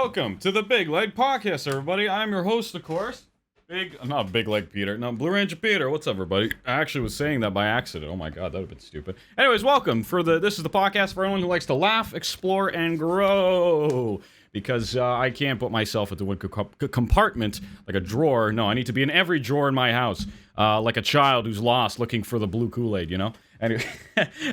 welcome to the Big Leg Podcast, everybody. I'm your host, of course. Not Big Leg Peter. No, Blue Ranger Peter. What's up, everybody? I actually was saying that by accident. Oh my god, that would have been stupid. Anyways, welcome. This is the podcast for everyone who likes to laugh, explore, and grow. Because I can't put myself into one compartment like a drawer. No, I need to be in every drawer in my house. Like a child who's lost looking for the blue Kool-Aid, you know?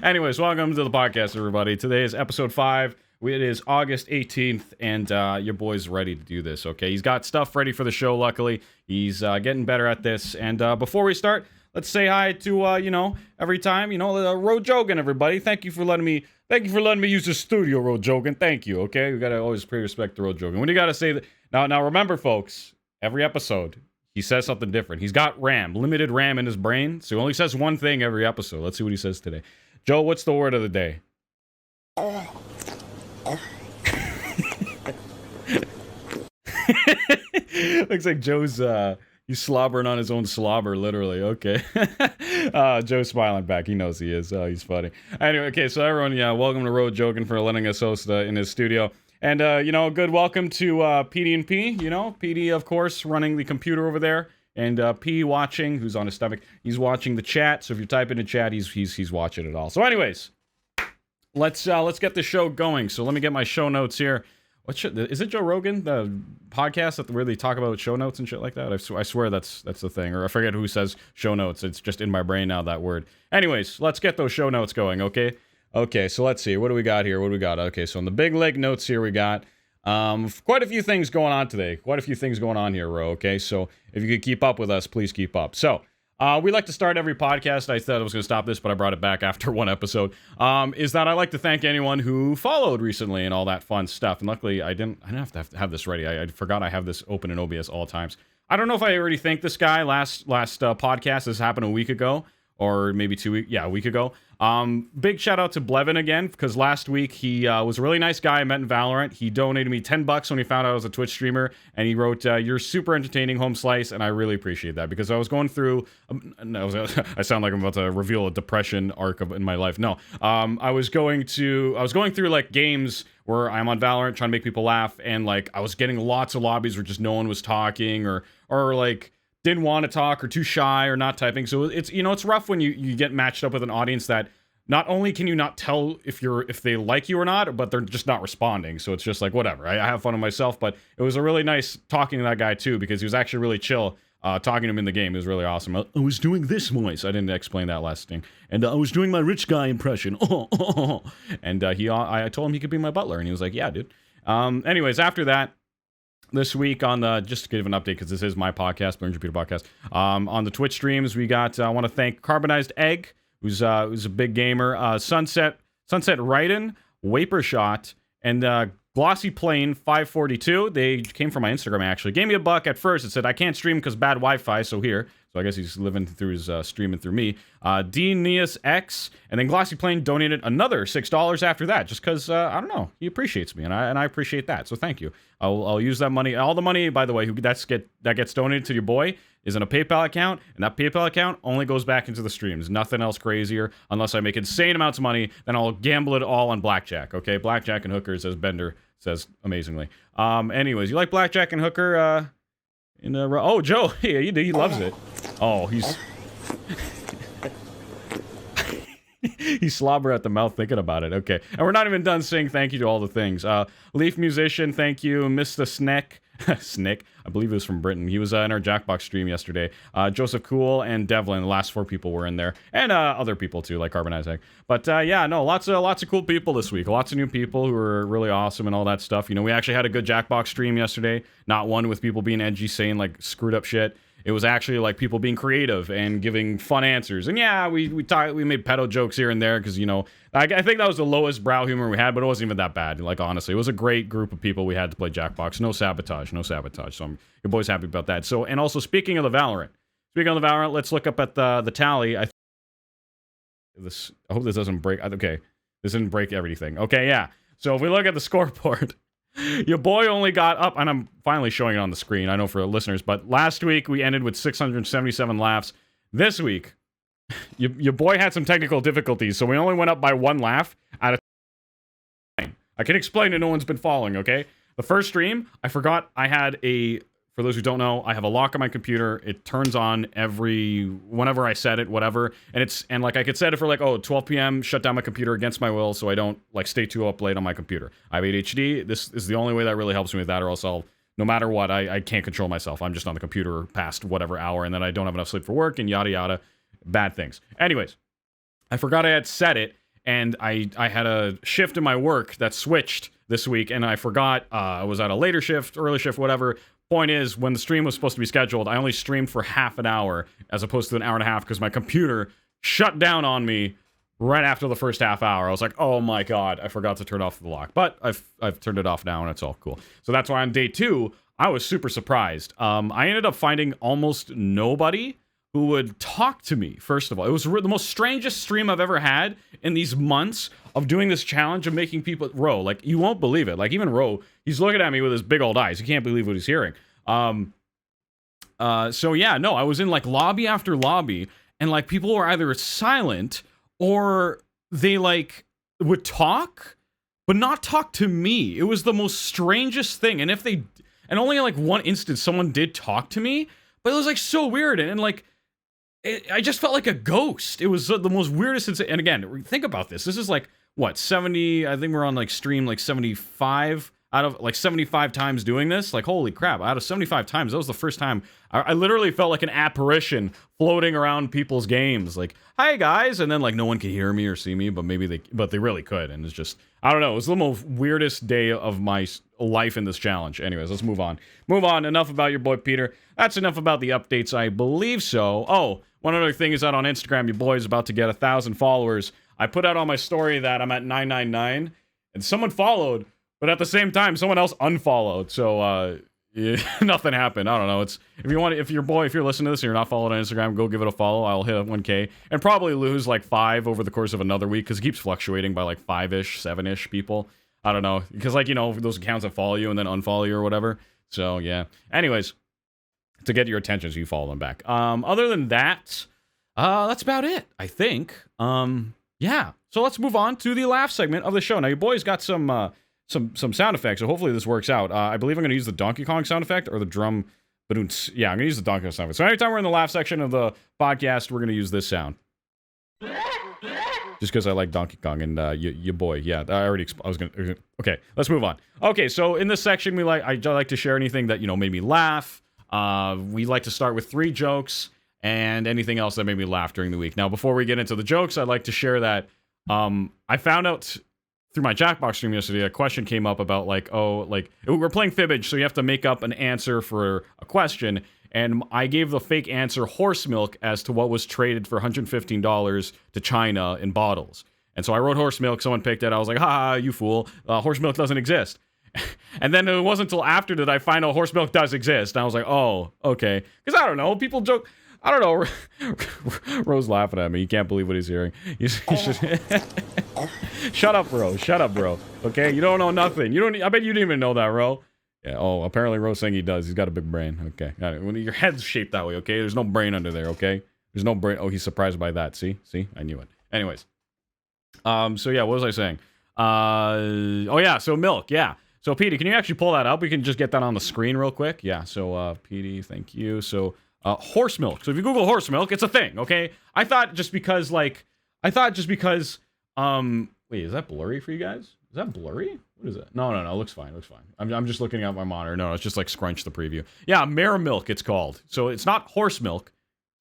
Anyways, welcome to the podcast, everybody. Today is episode 5. It is August 18th, and your boy's ready to do this, okay? He's got stuff ready for the show, luckily. He's getting better at this. And before we start, let's say hi to, every time, Road Jogan, everybody. Thank you for letting me use the studio, Road Jogan. Thank you, okay? We gotta always pay respect to Road Jogan. When you gotta say that... Now remember, folks, every episode, he says something different. He's got limited RAM in his brain, so he only says one thing every episode. Let's see what he says today. Joe, what's the word of the day? Looks like Joe's he's slobbering on his own slobber, literally. Okay. Joe's smiling back. He knows he is. He's funny. Anyway, okay, so everyone, welcome to Road Jogan for letting us host in his studio. And good welcome to PD and P, PD, of course, running the computer over there, and P watching, who's on his stomach. He's watching the chat, so if you type in the chat, he's watching it all. So anyways, let's get the show going. So let me get my show notes here. Is it Joe Rogan, the podcast where they talk about show notes and shit like that? I swear that's the thing. Or I forget who says show notes. It's just in my brain now, that word. Anyways, let's get those show notes going, okay? Okay, so let's see. What do we got here? Okay, so on the big leg notes here, we got quite a few things going on today. Quite a few things going on here, Ro, okay? So if you could keep up with us, please keep up. So, we like to start every podcast. I thought I was going to stop this, but I brought it back after one episode. Is that I like to thank anyone who followed recently and all that fun stuff. And luckily, I didn't have to have this ready. I forgot I have this open in OBS all times. I don't know if I already thanked this guy last podcast. This happened a week ago, or maybe 2 weeks. Yeah, a week ago. Big shout out to Blevin again, because last week he was a really nice guy I met in Valorant. He donated me $10 when he found out I was a Twitch streamer, and he wrote, "You're super entertaining, Home Slice," and I really appreciate that, because I was going through, I sound like I'm about to reveal a depression arc in my life. No, I was going through like games where I'm on Valorant trying to make people laugh, and like I was getting lots of lobbies where just no one was talking, or like didn't want to talk, or too shy, or not typing. So it's rough when you get matched up with an audience that not only can you not tell if they like you or not, but they're just not responding. So it's just like, whatever. I have fun with myself, but it was a really nice talking to that guy too, because he was actually really chill. Talking to him in the game, it was really awesome. I was doing this voice. I didn't explain that last thing. And I was doing my rich guy impression. And I told him he could be my butler, and he was like, "Yeah, dude." Anyways, after that, this week on the, just to give an update, because this is my podcast, Blue Ranger Peter Podcast. On the Twitch streams, we got, I want to thank Carbonized Egg, who's a big gamer, Sunset Raiden, Wapershot, and Glossy Plane 542. They came from my Instagram, actually. Gave me $1 at first. It said, "I can't stream because bad Wi-Fi," so here. So I guess he's living through his streaming through me. Dneus X, and then Glossy Plane donated another $6 after that, just because, I don't know, he appreciates me, and I appreciate that, so thank you. I'll use that money. All the money, by the way, that gets donated to your boy is in a PayPal account, and that PayPal account only goes back into the streams. Nothing else crazier. Unless I make insane amounts of money, then I'll gamble it all on blackjack, okay? Blackjack and hookers, as Bender says amazingly. Anyways, you like blackjack and hooker, oh, Joe, yeah, he loves it. Oh, he's slobber at the mouth thinking about it. Okay, and we're not even done saying thank you to all the things. Leaf Musician, thank you. Mr. Snick, I believe he was from Britain. He was in our Jackbox stream yesterday. Joseph Cool and Devlin, the last 4 people were in there, and other people too, like Carbonized Egg. But lots of cool people this week. Lots of new people who are really awesome and all that stuff. We actually had a good Jackbox stream yesterday. Not one with people being edgy, saying like screwed up shit. It was actually like people being creative and giving fun answers. And yeah, we made pedo jokes here and there because, I think that was the lowest brow humor we had, but it wasn't even that bad. Like, honestly, it was a great group of people we had to play Jackbox. No sabotage. So your boy's happy about that. So, and also speaking of the Valorant, let's look up at the tally. I hope this doesn't break. Okay, this didn't break everything. Okay, yeah. So if we look at the scoreboard, your boy only got up, and I'm finally showing it on the screen, I know for the listeners, but last week we ended with 677 laughs. This week, your boy had some technical difficulties, so we only went up by 1 laugh out of 9. I can explain it, no one's been following, okay? The first stream, I forgot I had for those who don't know, I have a lock on my computer. It turns on whenever I set it, whatever. And like I could set it for like, 12 p.m., shut down my computer against my will so I don't like stay too up late on my computer. I have ADHD. This is the only way that really helps me with that, or else no matter what, I can't control myself. I'm just on the computer past whatever hour, and then I don't have enough sleep for work, and yada yada. Bad things. Anyways, I forgot I had set it, and I had a shift in my work that switched this week, and I forgot I was at a later shift, early shift, whatever. Point is, when the stream was supposed to be scheduled, I only streamed for half an hour as opposed to an hour and a half because my computer shut down on me right after the first half hour. I was like, oh my god, I forgot to turn off the lock. But I've turned it off now, and it's all cool. So that's why on day 2, I was super surprised. I ended up finding almost nobody who would talk to me, first of all. It was the most strangest stream I've ever had in these months of doing this challenge of making people... Ro, like, you won't believe it. Like, even Ro, he's looking at me with his big old eyes. He can't believe what he's hearing. So yeah, no, I was in, like, lobby after lobby, and, like, people were either silent, or they, like, would talk, but not talk to me. It was the most strangest thing. And only in, like, one instance, someone did talk to me, but it was, like, so weird, and like... I just felt like a ghost. It was the most weirdest. And again, think about this. This is like, what, 70? I think we're on like stream like 75 out of like 75 times doing this. Like, holy crap. Out of 75 times, that was the first time I literally felt like an apparition floating around people's games. Like, hi guys. And then like no one can hear me or see me, but they really could. And it's just, I don't know. It was the most weirdest day of my life in this challenge. Anyways, let's move on. Enough about your boy Peter. That's enough about the updates. I believe so. Oh, one other thing is that on Instagram, your boy is about to get 1,000 followers. I put out on my story that I'm at 999, and someone followed, but at the same time, someone else unfollowed. So, yeah, nothing happened. I don't know. If you're listening to this and you're not followed on Instagram, go give it a follow. I'll hit 1K and probably lose like 5 over the course of another week because it keeps fluctuating by like 5-ish, 7-ish people. I don't know. Because like, those accounts that follow you and then unfollow you or whatever. So, yeah. Anyways, to get your attention so you follow them back. Other than that, that's about it, I think. Yeah. So let's move on to the laugh segment of the show. Now, your boy's got some sound effects, so hopefully this works out. I believe I'm going to use the Donkey Kong sound effect or the drum. Yeah, I'm going to use the Donkey Kong sound effect. So anytime we're in the laugh section of the podcast, we're going to use this sound. Just because I like Donkey Kong and your boy. Yeah, okay, let's move on. Okay, so in this section, I like to share anything that, made me laugh. We like to start with 3 jokes and anything else that made me laugh during the week. Now, before we get into the jokes, I'd like to share that I found out through my Jackbox stream yesterday, a question came up about we're playing Fibbage, so you have to make up an answer for a question, and I gave the fake answer horse milk as to what was traded for $115 to China in bottles. And so I wrote horse milk, someone picked it, I was like, ha, you fool, horse milk doesn't exist. And then it wasn't until after that I find out horse milk does exist, and I was like, oh, okay. Because I don't know, people joke... I don't know. Ro's laughing at me. You can't believe what he's hearing. He's just... Shut up, Ro. Shut up, bro. Okay? You don't know nothing. I bet you didn't even know that, Ro. Yeah, oh, apparently Ro's saying he does. He's got a big brain. Okay. Got it. When your head's shaped that way, okay? There's no brain under there, okay? There's no brain. Oh, he's surprised by that. See? I knew it. Anyways. So yeah, what was I saying? Oh yeah, so milk, yeah. So Petey, can you actually pull that up? We can just get that on the screen real quick. Yeah, so Petey, thank you. So horse milk. So if you Google horse milk, it's a thing, okay? I thought just because, wait, is that blurry for you guys? Is that blurry? What is it? No, it looks fine, I'm just looking at my monitor. No, it's just like scrunch the preview. Yeah, mare milk it's called. So it's not horse milk,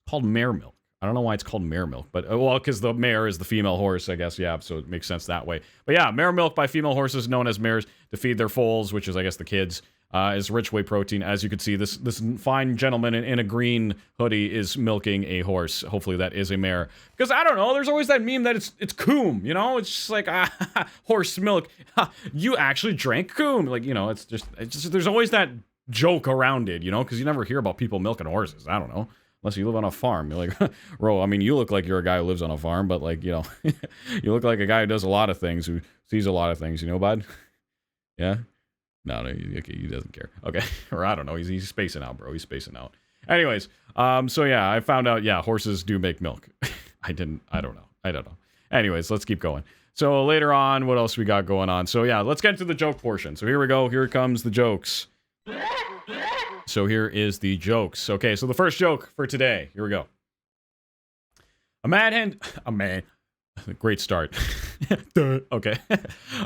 it's called mare milk. I don't know why it's called mare milk, but, well, because the mare is the female horse, I guess, yeah, so it makes sense that way. But yeah, mare milk by female horses known as mares to feed their foals, which is, I guess, the kids, is rich whey protein. As you can see, this fine gentleman in a green hoodie is milking a horse. Hopefully that is a mare. Because, I don't know, there's always that meme that it's coom, you know? It's just like, horse milk. You actually drank coom. Like, you know, it's just there's always that joke around it, you know? Because you never hear about people milking horses. I don't know. Unless you live on a farm. You're like, bro, I mean, you look like you're a guy who lives on a farm, but, like, you know, you look like a guy who does a lot of things, who sees a lot of things, you know, bud? Yeah? No, okay, he doesn't care. Okay, or I don't know, he's spacing out, bro, he's spacing out. Anyways, so yeah, I found out, yeah, horses do make milk. I don't know. Anyways, let's keep going. So later on, what else we got going on? So yeah, let's get into the joke portion. So here we go. Here comes the jokes. So here is the jokes. Okay, so the first joke for today. Here we go. A man. Great start. Okay.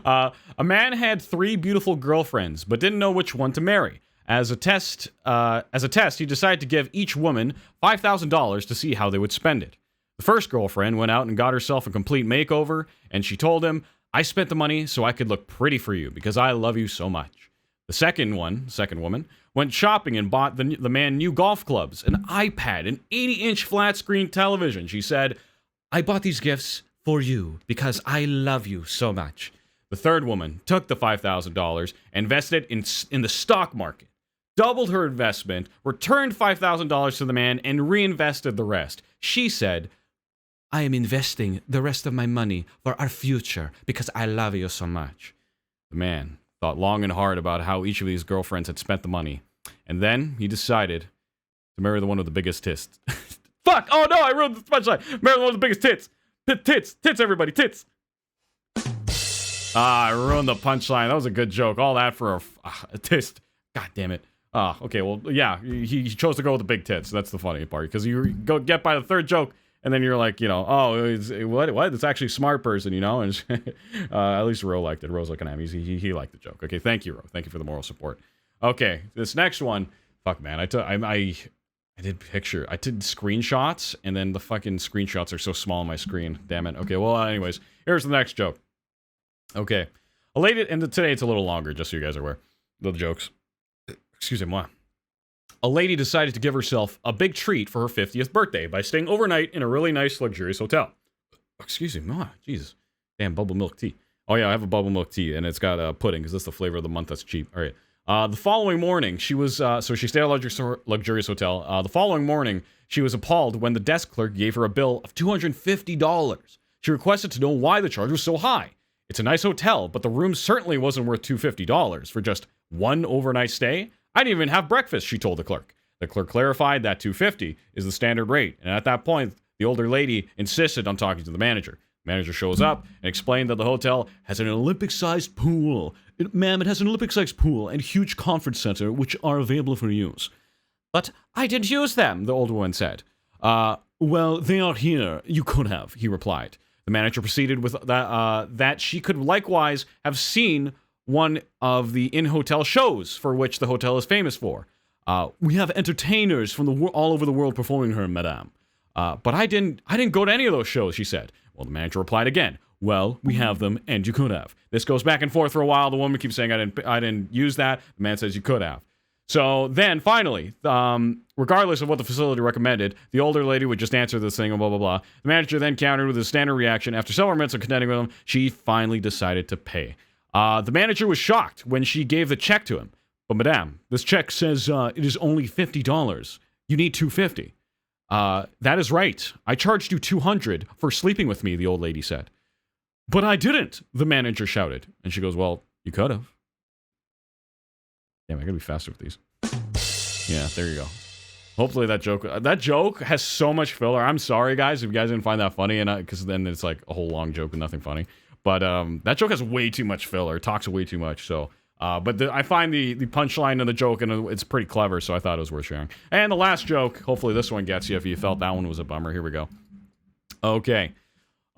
A man had 3 beautiful girlfriends, but didn't know which one to marry. As a test, he decided to give each woman $5,000 to see how they would spend it. The first girlfriend went out and got herself a complete makeover, and she told him, "I spent the money so I could look pretty for you because I love you so much." The second woman, went shopping and bought the man new golf clubs, an iPad, an 80-inch flat-screen television. She said, "I bought these gifts for you because I love you so much." The third woman took the $5,000 and invested it in the stock market, doubled her investment, returned $5,000 to the man, and reinvested the rest. She said, "I am investing the rest of my money for our future because I love you so much." The man thought long and hard about how each of these girlfriends had spent the money, and then he decided to marry the one with the biggest tits. Fuck! Oh no, I ruined the punchline. Marry the one with the biggest tits. Tits, everybody, tits. I ruined the punchline. That was a good joke. All that for a tist. God damn it. Okay, well, yeah, he chose to go with the big tits. That's the funny part, because you get by the third joke, and then you're like, what? It's actually a smart person, And at least Ro liked it. Ro's looking at me. He liked the joke. Okay, thank you, Ro. Thank you for the moral support. Okay, this next one, fuck, man, I did screenshots, and then the fucking screenshots are so small on my screen. Damn it. Okay, well, anyways, here's the next joke. Okay, a lady, and today it's a little longer, just so you guys are aware. The jokes. Excuse me, moi. A lady decided to give herself a big treat for her 50th birthday by staying overnight in a really nice, luxurious hotel. Excuse me, moi. Jesus. Damn, bubble milk tea. Oh, yeah, I have a bubble milk tea, and it's got pudding, because that's the flavor of the month that's cheap. All right. The following morning, she was, so she stayed at a luxurious hotel. The following morning, she was appalled when the desk clerk gave her a bill of $250. She requested to know why the charge was so high. It's a nice hotel, but the room certainly wasn't worth $250 for just one overnight stay. I didn't even have breakfast, she told the clerk. The clerk clarified that $250 is the standard rate, and at that point, the older lady insisted on talking to the manager. The manager shows up and explained that the hotel has an Olympic-sized pool. Ma'am, it has an Olympic-sized pool and huge conference center, which are available for use. But I didn't use them, the old woman said. Well, they are here. You could have, he replied. The manager proceeded with that she could likewise have seen one of the in-hotel shows for which the hotel is famous for. We have entertainers from all over the world performing her, madame. But I didn't go to any of those shows, she said. Well, the manager replied again. Well, we have them, and you could have. This goes back and forth for a while. The woman keeps saying, I didn't use that. The man says you could have. So then, finally, regardless of what the facility recommended, the older lady would just answer this thing and blah, blah, blah. The manager then countered with his standard reaction. After several minutes of contending with him, she finally decided to pay. The manager was shocked when she gave the check to him. But madame, this check says it is only $50. You need $250. That is right. I charged you $200 for sleeping with me, the old lady said. But I didn't, the manager shouted. And she goes, well, you could have. Damn, I gotta be faster with these. Yeah, there you go. Hopefully that joke has so much filler. I'm sorry, guys, if you guys didn't find that funny, and because then it's like a whole long joke with nothing funny. But that joke has way too much filler. It talks way too much. So, but I find the punchline of the joke, and it's pretty clever. So I thought it was worth sharing. And the last joke. Hopefully this one gets you. If you felt that one was a bummer, here we go. Okay,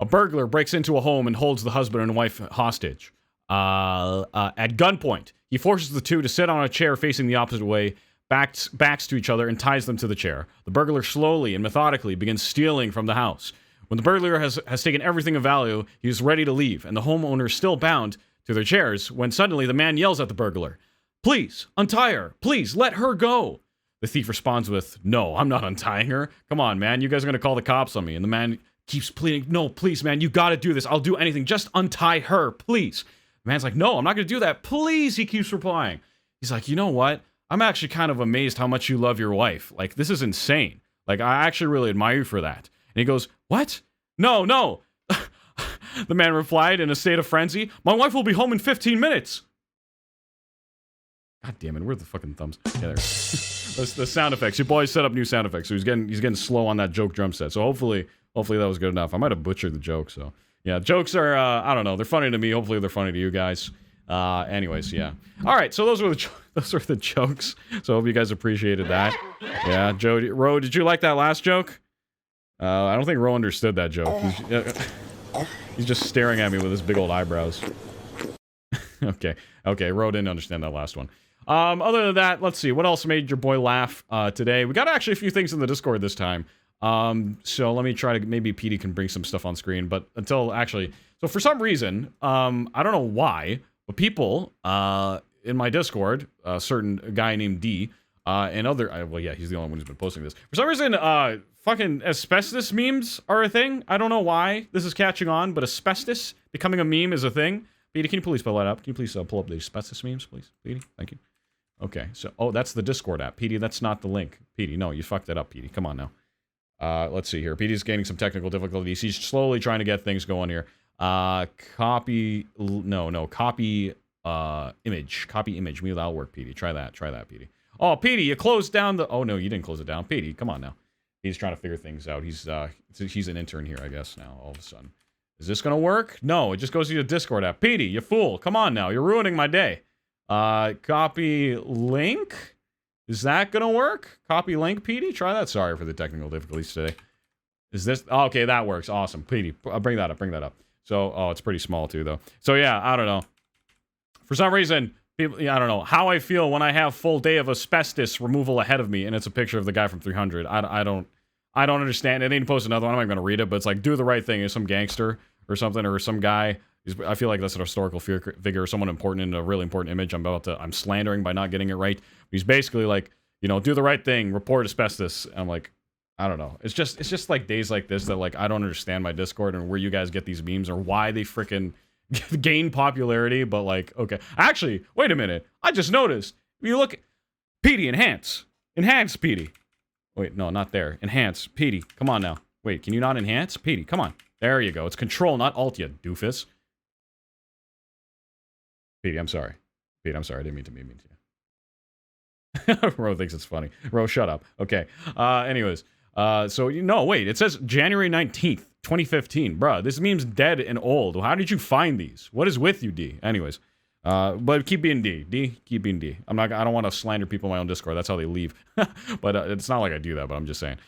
a burglar breaks into a home and holds the husband and wife hostage. At gunpoint, he forces the two to sit on a chair facing the opposite way, backs to each other, and ties them to the chair. The burglar slowly and methodically begins stealing from the house. When the burglar has taken everything of value, he is ready to leave, and the homeowner is still bound to their chairs when suddenly the man yells at the burglar, "Please, untie her! Please, let her go!" The thief responds with, "No, I'm not untying her. Come on, man, you guys are gonna call the cops on me." And the man keeps pleading, "No, please, man, you gotta do this. I'll do anything. Just untie her, please." The man's like, "No, I'm not gonna do that. Please," he keeps replying. He's like, "You know what? I'm actually kind of amazed how much you love your wife. Like, this is insane. Like, I actually really admire you for that." And he goes, "What? No." The man replied in a state of frenzy, "My wife will be home in 15 minutes. God damn it, where are the fucking thumbs? Yeah, there. The sound effects. Your boy set up new sound effects, so he's getting slow on that joke drum set. So hopefully that was good enough. I might have butchered the joke, so Yeah, jokes are, I don't know, they're funny to me. Hopefully they're funny to you guys. Anyways, yeah. All right, so those were the jokes. So I hope you guys appreciated that. Yeah, Ro, did you like that last joke? I don't think Ro understood that joke. He's just staring at me with his big old eyebrows. Okay, Ro didn't understand that last one. Other than that, let's see. What else made your boy laugh today? We got actually a few things in the Discord this time. So let me try to, maybe PD can bring some stuff on screen, but until actually, so for some reason, I don't know why, but people in my Discord, a certain guy named D, and other, well, yeah, he's the only one who's been posting this. For some reason, fucking asbestos memes are a thing. I don't know why this is catching on, but asbestos becoming a meme is a thing. PD, can you please pull that up? Can you please pull up the asbestos memes, please? PD, thank you. Okay, so, oh, that's the Discord app. PD, that's not the link. PD, no, you fucked it up, PD. Come on now. Let's see here. PD's gaining some technical difficulties. He's slowly trying to get things going here. Copy image. Copy image. Maybe that'll work, PD. Try that, PD. Oh, PD, you closed down the... Oh, no, you didn't close it down. PD, come on now. He's trying to figure things out. He's an intern here, I guess, now, all of a sudden. Is this gonna work? No, it just goes to your Discord app. PD, you fool. Come on now. You're ruining my day. Copy link? Is that gonna work? Copy link, PD? Try that. Sorry for the technical difficulties today. Is this... Oh, okay, that works. Awesome. PD, bring that up. So, oh, it's pretty small too, though. So, yeah, I don't know. For some reason, people... Yeah, I don't know how I feel when I have full day of asbestos removal ahead of me, and it's a picture of the guy from 300. I don't understand. I need to post another one. I'm not going to read it, but it's like, do the right thing. Is some gangster or something, or some guy... I feel like that's an historical figure, someone important in a really important image. I'm slandering by not getting it right. He's basically like, you know, do the right thing, report asbestos. And I'm like, I don't know. It's just like days like this that like I don't understand my Discord and where you guys get these memes or why they freaking gain popularity. But like, okay, actually, wait a minute. I just noticed. If you look, PD enhance PD. Wait, no, not there. Enhance PD. Come on now. Wait, can you not enhance PD? Come on. There you go. It's Control, not Alt, you doofus. PD, I'm sorry. PD, I'm sorry. I didn't mean to meme you. Ro thinks it's funny. Ro, shut up. Okay. Anyways. So, no, wait. It says January 19th, 2015. Bruh, this meme's dead and old. How did you find these? What is with you, D? Anyways. But keep being D. D, keep being D. I don't want to slander people in my own Discord. That's how they leave. But it's not like I do that, but I'm just saying.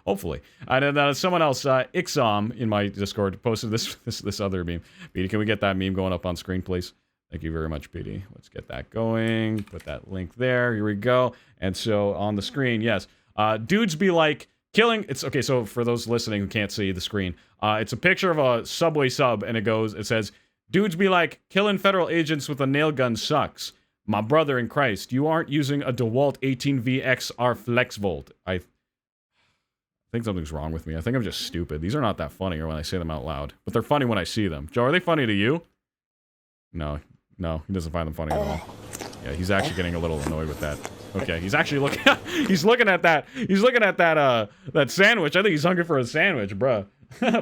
Hopefully. Someone else, Ixom, in my Discord, posted this other meme. PD, can we get that meme going up on screen, please? Thank you very much, PD. Let's get that going. Put that link there. Here we go. And so on the screen, yes. Dudes be like, killing... It's okay, so for those listening who can't see the screen, it's a pixture of a Subway sub, and it says, dudes be like, killing federal agents with a nail gun sucks. My brother in Christ, you aren't using a DeWalt 18VXR FlexVolt. I think something's wrong with me. I think I'm just stupid. These are not that funny when I say them out loud. But they're funny when I see them. Joe, are they funny to you? No, he doesn't find them funny at all. Yeah, he's actually getting a little annoyed with that. Okay, he's actually looking he's looking at that. He's looking at that that sandwich. I think he's hungry for a sandwich, bruh.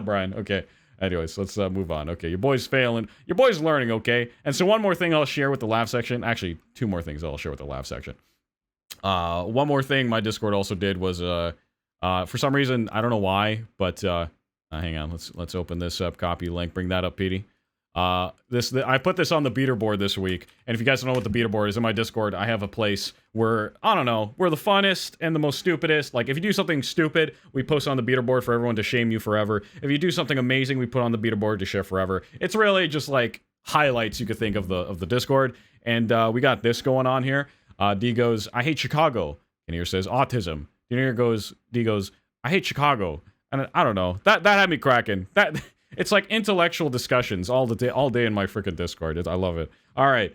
Brian, okay. Anyways, let's move on. Okay, your boy's failing. Your boy's learning, okay? And so one more thing I'll share with the laugh section. Actually, two more things I'll share with the laugh section. One more thing my Discord also did was for some reason, I don't know why, but hang on, let's open this up. Copy link. Bring that up, PD. I put this on the beater board this week, and if you guys don't know what the beater board is, in my Discord, I have a place where, I don't know, we're the funnest and the most stupidest. Like, if you do something stupid, we post on the beater board for everyone to shame you forever. If you do something amazing, we put on the beater board to share forever. It's really just like highlights you could think of the Discord, and we got this going on here. D goes, I hate Chicago, and here says autism. And here D goes, I hate Chicago, and I don't know, that had me cracking. It's like intellectual discussions all day in my freaking Discord. I love it. All right.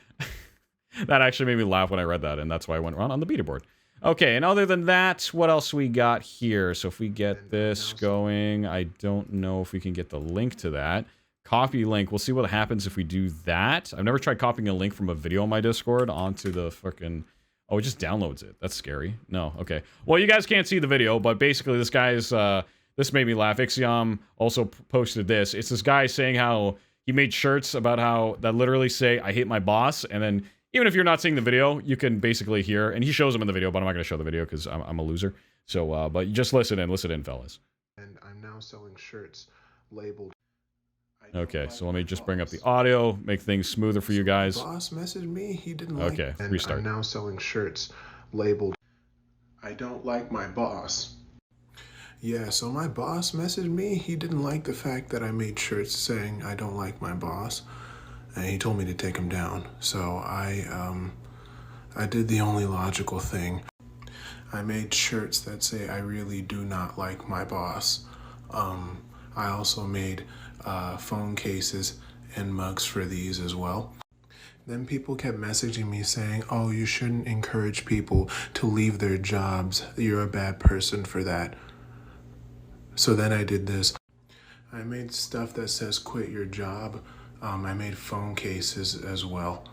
That actually made me laugh when I read that, and that's why I went around on the beater board. Okay, and other than that, what else we got here? So if we get this going, I don't know if we can get the link to that. Copy link. We'll see what happens if we do that. I've never tried copying a link from a video on my Discord onto the freaking... Oh, it just downloads it. That's scary. No, okay. Well, you guys can't see the video, but basically this guy is... This made me laugh. Ixiom also posted this. It's this guy saying how he made shirts about how that literally say, I hate my boss. And then even if you're not seeing the video, you can basically hear, and he shows them in the video, but I'm not going to show the video because I'm a loser. So, but just listen in, fellas. And I'm now selling shirts labeled Okay, so let me just bring up the audio, make things smoother for you guys. Boss messaged me. He didn't like. Okay, restart. I'm now selling shirts labeled "I don't like my boss." Yeah, so my boss messaged me. He didn't like the fact that I made shirts saying "I don't like my boss," and he told me to take them down. So I did the only logical thing. I made shirts that say "I really do not like my boss." I also made phone cases and mugs for these as well. Then people kept messaging me saying, "Oh, you shouldn't encourage people to leave their jobs. You're a bad person for that." So then I did this. I made stuff that says "quit your job." I made phone cases as well.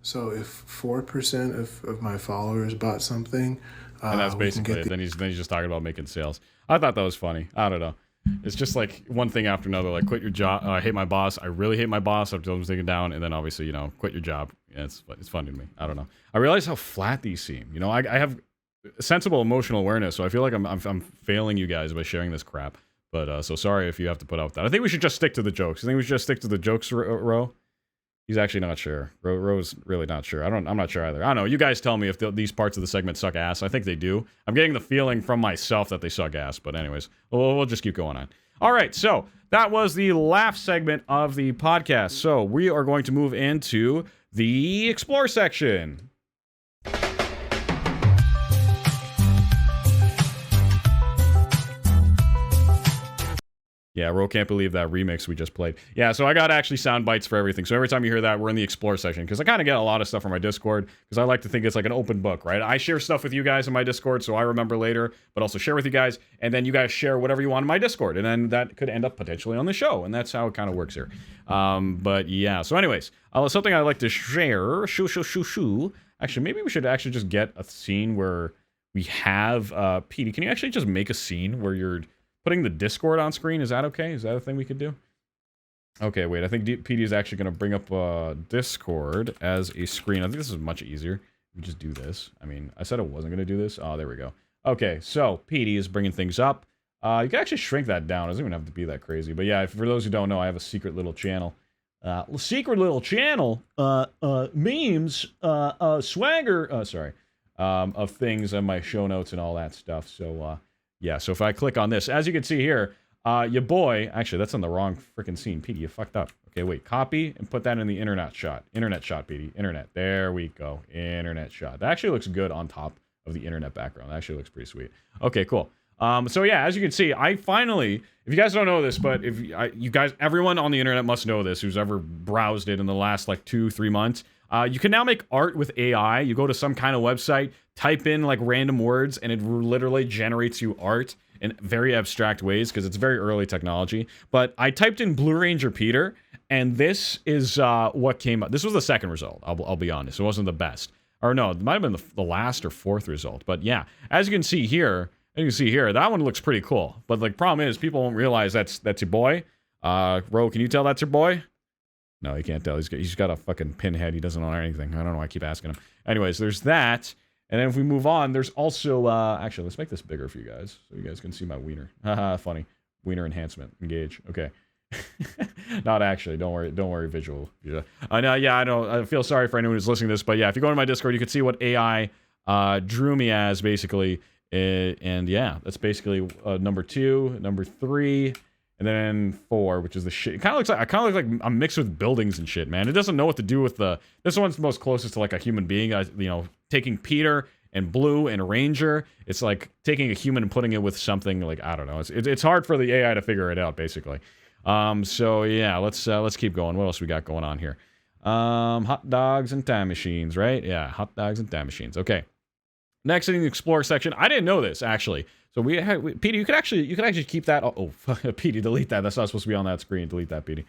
So if 4% of my followers bought something, and that's basically it. Then he's just talking about making sales. I thought that was funny. I don't know. It's just like one thing after another. Like, quit your job. I hate my boss. I really hate my boss. I've told him to take it down. And then obviously, quit your job. Yeah, it's funny to me. I don't know. I realize how flat these seem. I have sensible emotional awareness, so I feel like I'm failing you guys by sharing this crap. But so sorry if you have to put up with that. I think we should just stick to the jokes. I think we should just stick to the jokes, Ro. He's actually not sure. Ro's really not sure. I'm not sure either. I don't know. You guys tell me if these parts of the segment suck ass. I think they do. I'm getting the feeling from myself that they suck ass. But anyways, we'll just keep going on. All right. So that was the laugh segment of the podcast. So we are going to move into the explore section. Yeah, Ro can't believe that remix we just played. Yeah, so I got actually sound bites for everything. So every time you hear that, we're in the explore section. Because I kind of get a lot of stuff from my Discord. Because I like to think it's like an open book, right? I share stuff with you guys in my Discord, so I remember later. But also share with you guys. And then you guys share whatever you want in my Discord. And then that could end up potentially on the show. And that's how it kind of works here. But yeah, so anyways. Something I'd like to share. Actually, maybe we should actually just get a scene where we have... Petey, can you actually just make a scene where you're... putting the Discord on screen, is that okay? Is that a thing we could do? Okay, wait, I think PD is actually going to bring up Discord as a screen. I think this is much easier. We just do this. I mean, I said I wasn't going to do this. Oh, there we go. Okay, so PD is bringing things up. You can actually shrink that down. It doesn't even have to be that crazy. But yeah, for those who don't know, I have a secret little channel. Memes, swagger, of things in my show notes and all that stuff. So, yeah, so if I click on this, as you can see here, your boy, actually, that's on the wrong freaking scene. Petey, you fucked up. Okay, wait, copy and put that in the internet shot. Internet shot, Petey. Internet. There we go. Internet shot. That actually looks good on top of the internet background. That actually looks pretty sweet. Okay, cool. So yeah, as you can see, I finally, if you guys don't know this, but if you guys, everyone on the internet must know this, who's ever browsed it in the last like 2-3 months. You can now make art with AI. You go to some kind of website, type in like random words, and it literally generates you art in very abstract ways because it's very early technology. But I typed in Blue Ranger Peter, and this is what came up. This was the second result. I'll be honest. It wasn't the best. Or no, it might have been the last or fourth result. But yeah, as you can see here, that one looks pretty cool. But the problem is people won't realize that's your boy. Ro, can you tell that's your boy? No, he can't tell. He's got a fucking pinhead. He doesn't know anything. I don't know. I keep asking him. Anyways, there's that. And then if we move on, there's also... actually, let's make this bigger for you guys. So you guys can see my wiener. Haha, funny. Wiener enhancement. Engage. Okay. Not actually. Don't worry, visual. Yeah. I know. I feel sorry for anyone who's listening to this. But yeah, if you go to my Discord, you can see what AI drew me as, basically. And yeah, that's basically number 2, number 3... and then 4, which is the shit. It kind of looks like I'm mixed with buildings and shit, man. It doesn't know what to do with the... This one's the most closest to like a human being. Taking Peter and Blue and Ranger. It's like taking a human and putting it with something like, I don't know. It's hard for the AI to figure it out, basically. So yeah, let's keep going. What else we got going on here? Hot dogs and time machines, right? Yeah, hot dogs and time machines. Okay. Next in the explore section, I didn't know this actually. So Petey, you could actually keep that. Oh, Petey, delete that. That's not supposed to be on that screen. Delete that, Petey.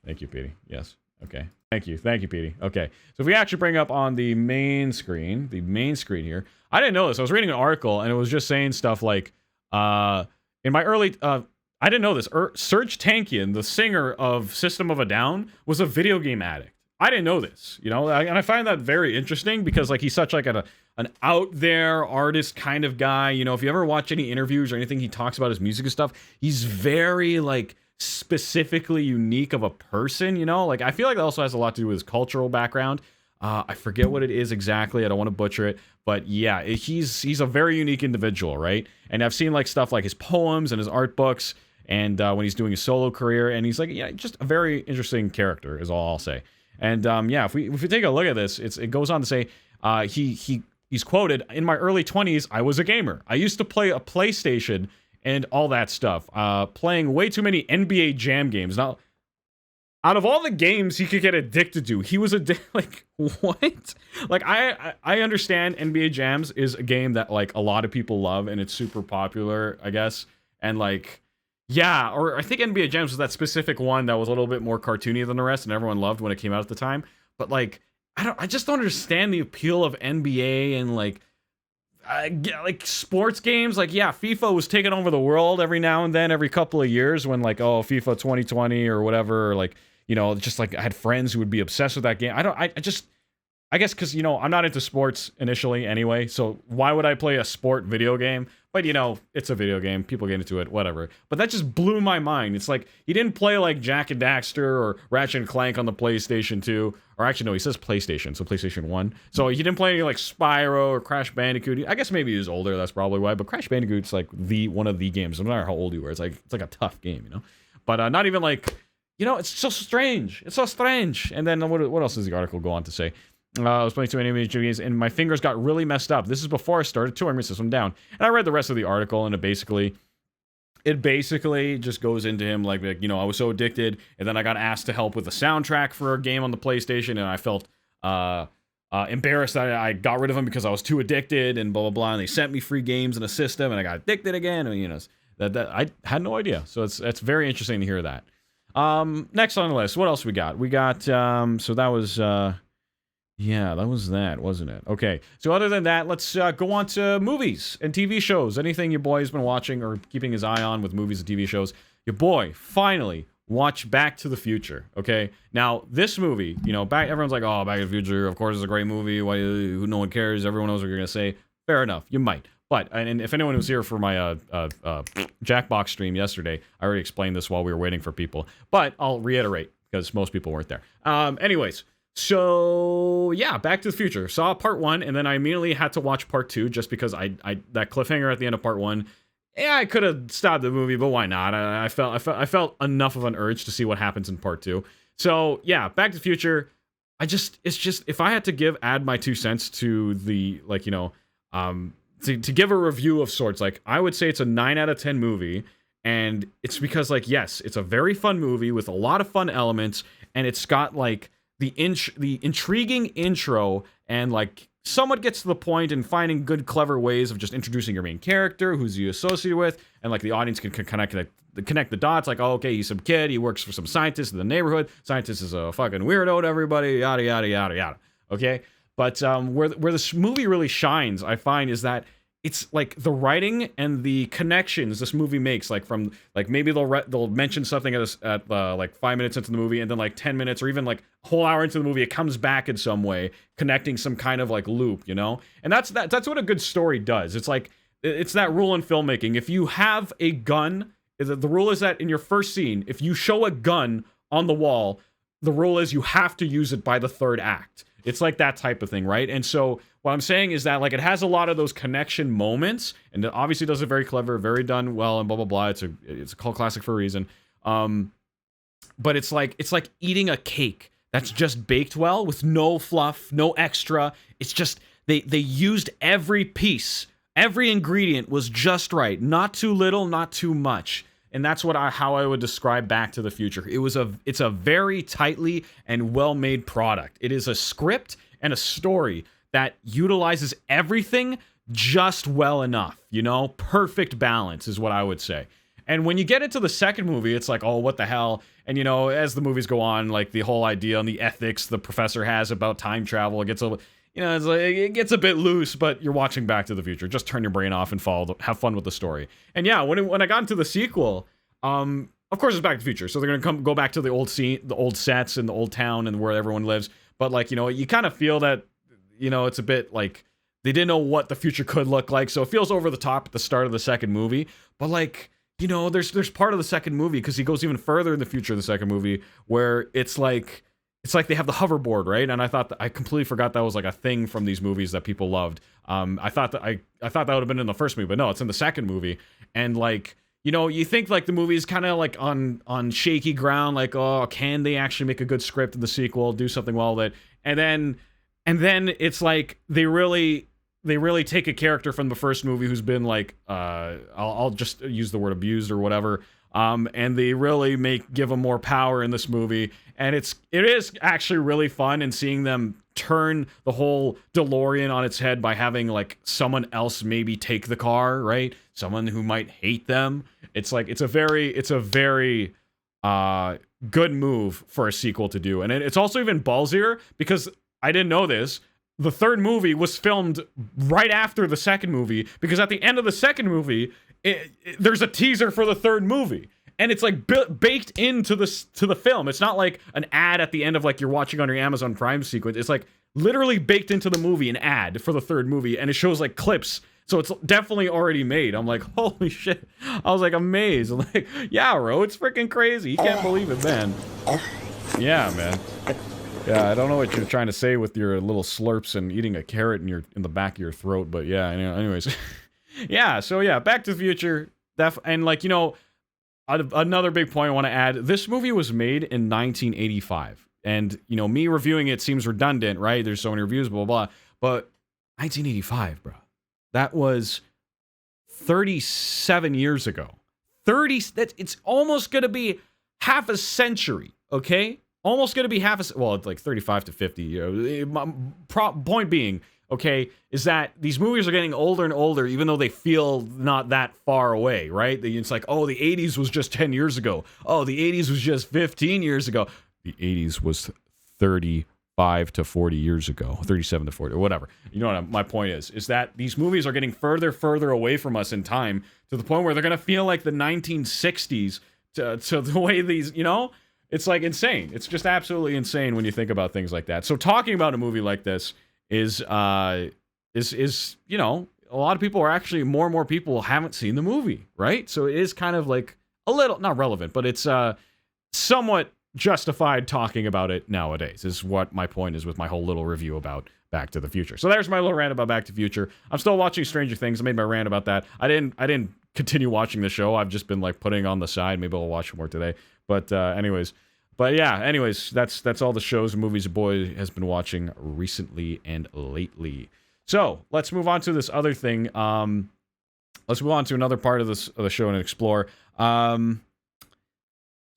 Thank you, Petey. Yes. Okay. Thank you, Petey. Okay. So if we actually bring up on the main screen here, I didn't know this. I was reading an article and it was just saying stuff like, in my early, I didn't know this. Serge Tankian, the singer of System of a Down, was a video game addict. I didn't know this, and I find that very interesting because like he's such like an out there artist kind of guy. If you ever watch any interviews or anything he talks about his music and stuff, he's very like specifically unique of a person, you know? Like, I feel like that also has a lot to do with his cultural background. I forget what it is exactly. I don't want to butcher it, but yeah, he's a very unique individual, right? And I've seen like stuff like his poems and his art books, and when he's doing his solo career, and he's like, yeah, just a very interesting character is all I'll say. And yeah, if we take a look at this, it goes on to say he's quoted, "In my early 20s, I was a gamer. I used to play a PlayStation and all that stuff, playing way too many NBA Jam games. Now, out of all the games he could get addicted to, he was like, what? Like, I understand NBA Jams is a game that, like, a lot of people love, and it's super popular, I guess. And, like, yeah, or I think NBA Jams was that specific one that was a little bit more cartoony than the rest, and everyone loved when it came out at the time. But, like, I just don't understand the appeal of NBA and, like sports games. Like, yeah, FIFA was taking over the world every now and then, every couple of years, when, like, oh, FIFA 2020 or whatever, or, like, you know, just like I had friends who would be obsessed with that game. I guess because, you know, I'm not into sports initially anyway, so why would I play a sport video game? But, you know, it's a video game. People get into it, whatever. But that just blew my mind. It's like, you didn't play like Jak and Daxter or Ratchet and Clank on the PlayStation 2. Or actually, no, he says PlayStation, so PlayStation 1. So he didn't play any like Spyro or Crash Bandicoot. I guess maybe he was older, that's probably why. But Crash Bandicoot's like one of the games, no matter how old you were. It's like a tough game, you know? But not even like, you know, it's so strange. It's so strange. And then what else does the article go on to say? I was playing too many video games, and my fingers got really messed up. This is before I started touring my system down. And I read the rest of the article, and it basically just goes into him like, you know, I was so addicted, and then I got asked to help with the soundtrack for a game on the PlayStation, and I felt embarrassed that I got rid of them because I was too addicted, and blah, blah, blah. And they sent me free games in a system, and I got addicted again. And, you know, that I had no idea. So it's very interesting to hear that. Next on the list, what else we got? We got, so that was, yeah, that was that, wasn't it? Okay, so other than that, let's go on to movies and TV shows. Anything your boy's been watching or keeping his eye on with movies and TV shows. Your boy finally watched Back to the Future, okay? Now, this movie, you know, everyone's like, oh, Back to the Future, of course it's a great movie. Why, no one cares. Everyone knows what you're going to say. Fair enough, you might. But, and if anyone was here for my Jackbox stream yesterday, I already explained this while we were waiting for people. But I'll reiterate, because most people weren't there. Anyways, so yeah, Back to the Future. Saw part 1, and then I immediately had to watch part 2, just because I that cliffhanger at the end of part 1, yeah, I could have stopped the movie, but why not? I felt enough of an urge to see what happens in part 2. So yeah, Back to the Future. It's just if I had to add my 2 cents to the, like, you know, to give a review of sorts, like, I would say it's a 9 out of 10 movie, and it's because, like, yes, it's a very fun movie with a lot of fun elements, and it's got, like, the intriguing intro, and, like, somewhat gets to the point in finding good, clever ways of just introducing your main character, who's you associated with, and, like, the audience can connect the dots, like, oh, okay, he's some kid, he works for some scientist in the neighborhood, scientist is a fucking weirdo to everybody, yada, yada, yada, yada, okay? But where this movie really shines, I find, is that it's like the writing and the connections this movie makes, like from, like, maybe they'll mention something at like 5 minutes into the movie, and then like 10 minutes or even like a whole hour into the movie, it comes back in some way, connecting some kind of like loop, you know? And that's what a good story does. It's like, it's that rule in filmmaking. If you have a gun, the rule is that in your first scene, if you show a gun on the wall, the rule is you have to use it by the third act. It's like that type of thing, right? And so what I'm saying is that, like, it has a lot of those connection moments, and it obviously does it very clever, very done well, and blah blah blah. It's a cult classic for a reason. But it's like eating a cake that's just baked well with no fluff, no extra. It's just they used every piece, every ingredient was just right, not too little, not too much. And that's how I would describe Back to the Future. It's a very tightly and well-made product. It is a script and a story that utilizes everything just well enough, you know? Perfect balance is what I would say. And when you get into the second movie, it's like, oh, what the hell? And, you know, as the movies go on, like, the whole idea and the ethics the professor has about time travel, it gets it gets a bit loose, but you're watching Back to the Future. Just turn your brain off and have fun with the story. And yeah, when I got into the sequel, of course it's Back to the Future, so they're gonna go back to the old scene, the old sets and the old town and where everyone lives. But, like, you know, you kind of feel that, you know, it's a bit like they didn't know what the future could look like, so it feels over the top at the start of the second movie. But, like, there's part of the second movie, because he goes even further in the future of the second movie, where it's like they have the hoverboard, right? And I completely forgot that was like a thing from these movies that people loved. I thought that would have been in the first movie, but no, it's in the second movie. And like, you think like the movie is kind of like on shaky ground, like, oh, can they actually make a good script in the sequel, do something well with it? And then it's like they really take a character from the first movie who's been like, I'll just use the word abused or whatever, and they really give him more power in this movie, and it is actually really fun, and seeing them turn the whole DeLorean on its head by having like someone else maybe take the car, right? Someone who might hate them. It's like it's a very good move for a sequel to do, and it's also even ballsier because I didn't know this. The third movie was filmed right after the second movie, because at the end of the second movie, there's a teaser for the third movie, and it's like baked into the film. It's not like an ad at the end of like you're watching on your Amazon Prime sequence. It's like literally baked into the movie, an ad for the third movie, and it shows like clips. So it's definitely already made. I'm like, holy shit. I was like amazed. I'm like, yeah, bro, it's freaking crazy. You can't believe it, man. Yeah, man. Yeah, I don't know what you're trying to say with your little slurps and eating a carrot in the back of your throat, but yeah, anyways. Yeah, so yeah, Back to the Future. And like, another big point I want to add, this movie was made in 1985. And, me reviewing it seems redundant, right? There's so many reviews, blah, blah, blah. But 1985, bro. That was 37 years ago. It's almost going to be half a century, okay? Almost going to be it's like 35 to 50. My point being, okay, is that these movies are getting older and older, even though they feel not that far away, right? It's like, oh, the 80s was just 10 years ago. Oh, the 80s was just 15 years ago. The 80s was 35 to 40 years ago, 37 to 40, or whatever. You know what my point is that these movies are getting further away from us in time, to the point where they're going to feel like the 1960s to the way these, It's like insane. It's just absolutely insane when you think about things like that. So talking about a movie like this is a lot of people are actually, more and more people haven't seen the movie, right? So it is kind of like a little, not relevant, but it's somewhat justified talking about it nowadays, is what my point is with my whole little review about Back to the Future. So there's my little rant about Back to the Future. I'm still watching Stranger Things. I made my rant about that. I didn't continue watching the show. I've just been like putting it on the side. Maybe I'll watch more today. But anyways, that's all the shows and movies a boy has been watching recently and lately. So let's move on to this other thing. Let's move on to another part of the show and explore.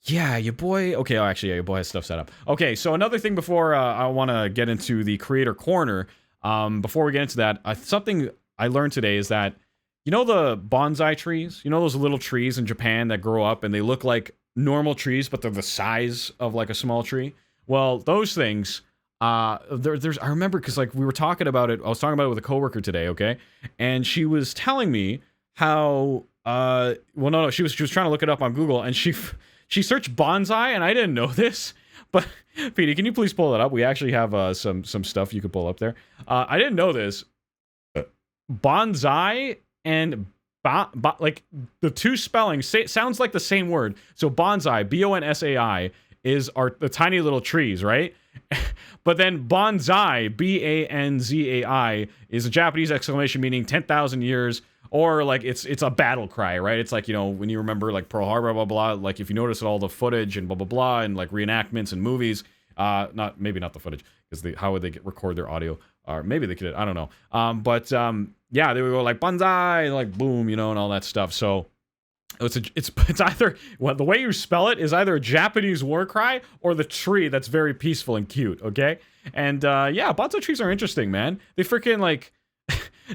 Yeah, your boy. Okay, actually, yeah, your boy has stuff set up. Okay, so another thing before I want to get into the creator corner. Before we get into that, something I learned today is that the bonsai trees. Those little trees in Japan that grow up and they look like normal trees, but they're the size of like a small tree. Well, those things. I remember because like we were talking about it. I was talking about it with a coworker today. Okay, and she was telling me how. She was trying to look it up on Google, and she searched bonsai, and I didn't know this. But Petey, can you please pull it up? We actually have some stuff you could pull up there. I didn't know this. Bonsai and like the two spellings sounds like the same word. So bonsai, bonsai, are the tiny little trees, right? But then bonsai, banzai, is a Japanese exclamation meaning 10,000 years. Or like it's a battle cry, right? It's like, when you remember like Pearl Harbor, blah, blah, blah. Like if you notice all the footage and blah, blah, blah, and like reenactments and movies, maybe not the footage, because how would they record their audio? Or maybe they could, I don't know. Yeah, they would go like bonsai, and like boom, and all that stuff. So it's either, the way you spell it is either a Japanese war cry or the tree that's very peaceful and cute, okay? And yeah, bonsai trees are interesting, man. They freaking like...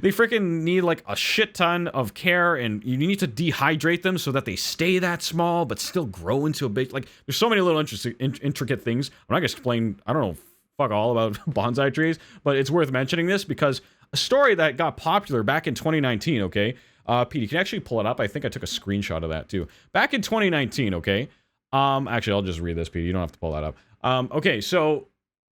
They freaking need like a shit ton of care, and you need to dehydrate them so that they stay that small but still grow into a big, like, there's so many little intricate things. I'm not gonna explain, I don't know, fuck all about bonsai trees, but it's worth mentioning this because a story that got popular back in 2019, okay? Pete, you can actually pull it up. I think I took a screenshot of that too. Back in 2019, okay? Actually, I'll just read this, Pete. You don't have to pull that up. Okay, so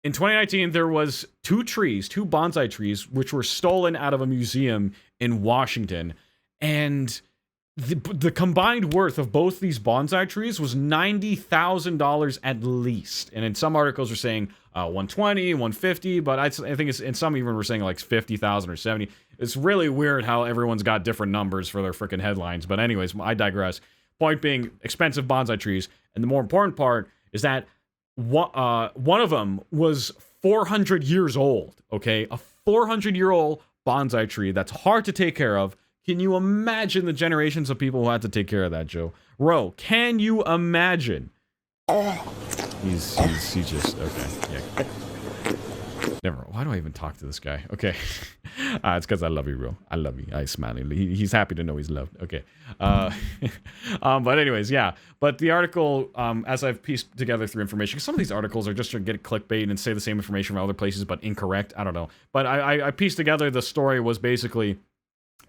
in 2019, there was two bonsai trees, which were stolen out of a museum in Washington. And the combined worth of both these bonsai trees was $90,000 at least. And in some articles are saying 120, 150, but I think it's in some even were saying like 50,000 or 70. It's really weird how everyone's got different numbers for their freaking headlines. But anyways, I digress. Point being, expensive bonsai trees. And the more important part is that one of them was 400 years old, okay? A 400-year-old bonsai tree that's hard to take care of. Can you imagine the generations of people who had to take care of that, Joe? Ro, can you imagine? He's just, okay, yeah. Never, why do I even talk to this guy? Okay. It's because I love you, bro. I love you. I smile. He's happy to know he's loved. Okay. But anyways, yeah. But the article, as I've pieced together through information, because some of these articles are just to get clickbait and say the same information from other places, but incorrect. I don't know. But I pieced together the story was basically,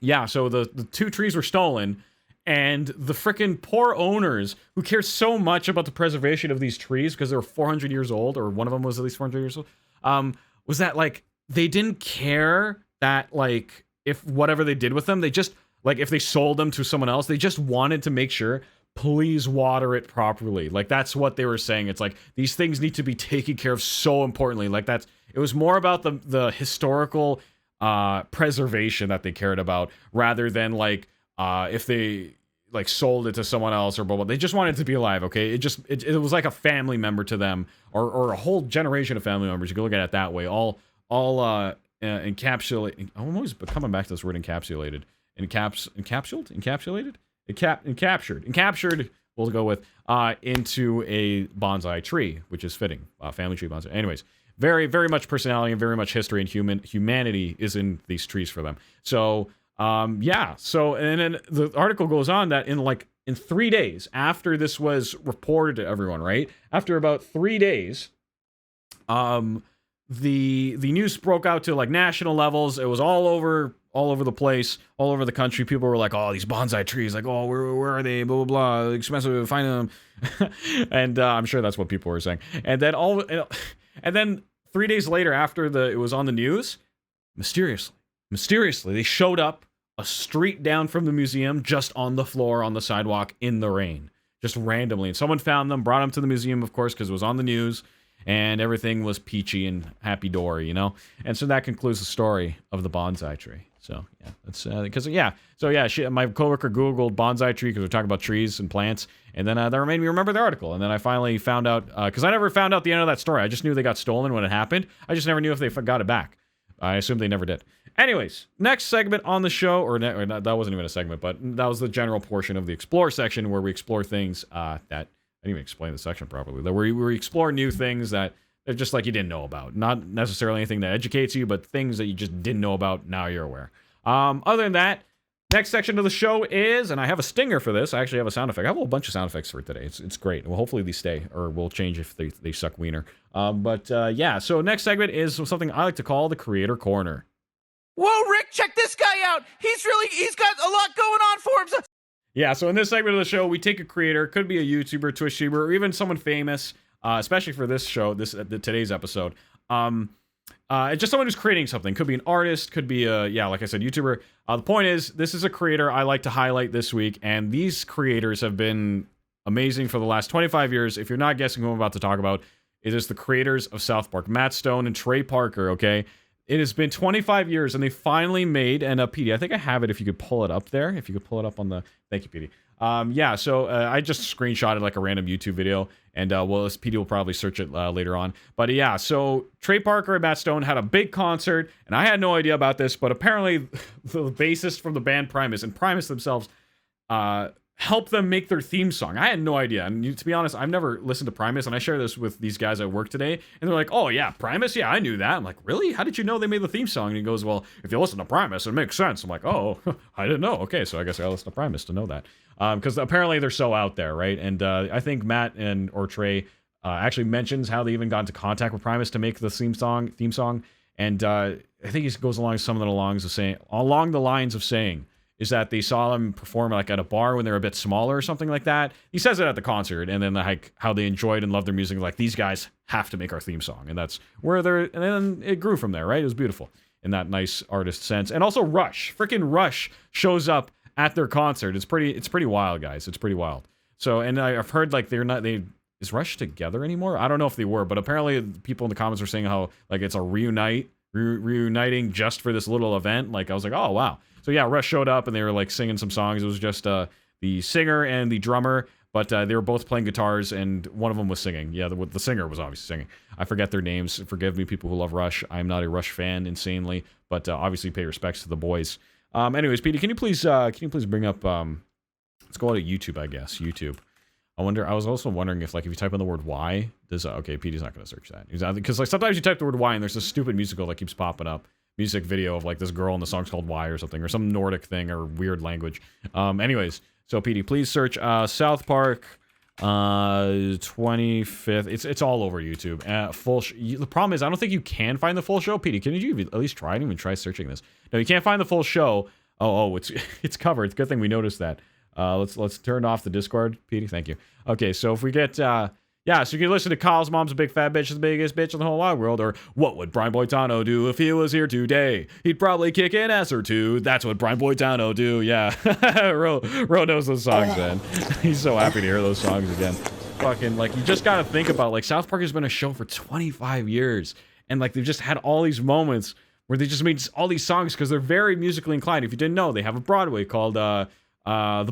yeah, so the 2 trees were stolen, and the frickin' poor owners who care so much about the preservation of these trees because they're 400 years old, or one of them was at least 400 years old, was that, like, they didn't care that, like, if whatever they did with them, they just, like, if they sold them to someone else, they just wanted to make sure, please water it properly. Like, that's what they were saying. It's like, these things need to be taken care of so importantly. Like, it was more about the historical preservation that they cared about, rather than, like, if they, like, sold it to someone else or blah, blah. They just wanted it to be alive, okay? It was like a family member to them, or a whole generation of family members. You can look at it that way. All encapsulated. I'm always coming back to this word encapsulated. Encapsulated? Encaptured, we'll go with, into a bonsai tree, which is fitting. Family tree bonsai. Anyways, very, very much personality and very much history and humanity is in these trees for them. So, yeah. So, and then the article goes on that in 3 days after this was reported to everyone, right? After about 3 days, the news broke out to like national levels. It was all over the place, all over the country. People were like, "Oh, these bonsai trees! Like, oh, where are they? Blah blah blah. Expensive finding them." And I'm sure that's what people were saying. And then 3 days later, after it was on the news, mysteriously, they showed up a street down from the museum, just on the floor, on the sidewalk, in the rain, just randomly. And someone found them, brought them to the museum, of course, because it was on the news. And everything was peachy and happy dory, you know? And so that concludes the story of the bonsai tree. So, yeah, that's, my coworker Googled bonsai tree because we're talking about trees and plants. And then that made me remember the article. And then I finally found out, because I never found out the end of that story. I just knew they got stolen when it happened. I just never knew if they got it back. I assume they never did. Anyways, next segment on the show, that wasn't even a segment, but that was the general portion of the Explore section where we explore things that... I didn't even explain the section properly. Where we explore new things that are just like you didn't know about. Not necessarily anything that educates you, but things that you just didn't know about, now you're aware. Other than that, next section of the show is, and I have a stinger for this. I actually have a sound effect. I have a whole bunch of sound effects for today. It's great. Well, hopefully these stay, or we'll change if they suck wiener. Yeah, so next segment is something I like to call the Creator Corner. Whoa, Rick, check this guy out. He's got a lot going on for him. Yeah, so in this segment of the show, we take a creator, could be a YouTuber, Twitch streamer, or even someone famous, especially for this show, today's episode. Just someone who's creating something. Could be an artist, could be like I said, YouTuber. The point is, this is a creator I like to highlight this week, and these creators have been amazing for the last 25 years. If you're not guessing who I'm about to talk about, it is the creators of South Park, Matt Stone and Trey Parker, okay? It has been 25 years, and they finally made, and PD, I think I have it if you could pull it up there. If you could pull it up on the... Thank you, PD. Yeah, so I just screenshotted like a random YouTube video, and PD will probably search it later on. But yeah, so Trey Parker and Matt Stone had a big concert, and I had no idea about this, but apparently the bassist from the band Primus, and Primus themselves, help them make their theme song. I had no idea. And to be honest, I've never listened to Primus, and I share this with these guys at work today, and they're like, "Oh yeah, Primus? Yeah, I knew that." I'm like, "Really? How did you know they made the theme song?" And he goes, "Well, if you listen to Primus, it makes sense." I'm like, "Oh, I didn't know. Okay, so I guess I gotta listen to Primus to know that." Because apparently they're so out there, right? And I think Matt or Trey actually mentions how they even got into contact with Primus to make the theme song. And I think he goes along along the lines of saying, is that they saw them perform like at a bar when they were a bit smaller or something like that. He says it at the concert, and then like how they enjoyed and loved their music. Like, these guys have to make our theme song, and that's where and then it grew from there, right? It was beautiful in that nice artist sense. And also Rush, freaking Rush shows up at their concert. It's pretty wild, guys. It's pretty wild. So, and I've heard like is Rush together anymore? I don't know if they were, but apparently people in the comments were saying how like it's a reuniting just for this little event. Like I was like, oh wow. So yeah, Rush showed up and they were like singing some songs. It was just the singer and the drummer, but they were both playing guitars and one of them was singing. Yeah, the singer was obviously singing. I forget their names. Forgive me, people who love Rush. I'm not a Rush fan, insanely, but obviously pay respects to the boys. Anyways, Petey, can you please bring up? Let's go to YouTube, I guess. YouTube. I was also wondering if you type in the word "Y," does okay? Petey's not going to search that because like sometimes you type the word "Y" and there's this stupid musical that keeps popping up, music video of like this girl and the song's called "Y" or something or some Nordic thing or weird language. Anyways, so Petey, please search South Park 25th. It's all over YouTube. The problem is I don't think you can find the full show. Petey, can you at least try? I didn't even try searching this. No, you can't find the full show. Oh, it's covered. It's a good thing we noticed that. Let's turn off the Discord, Petey. Thank you. Okay, so if we get so you can listen to Kyle's mom's a big fat bitch, the biggest bitch in the whole wide world, or what would Brian Boitano do if he was here today? He'd probably kick an ass or two. That's what Brian Boitano do. Yeah, Ro knows those songs, man. He's so happy to hear those songs again. Fucking like you just gotta think about like South Park has been a show for 25 years, and like they've just had all these moments where they just made all these songs because they're very musically inclined. If you didn't know, they have a Broadway called The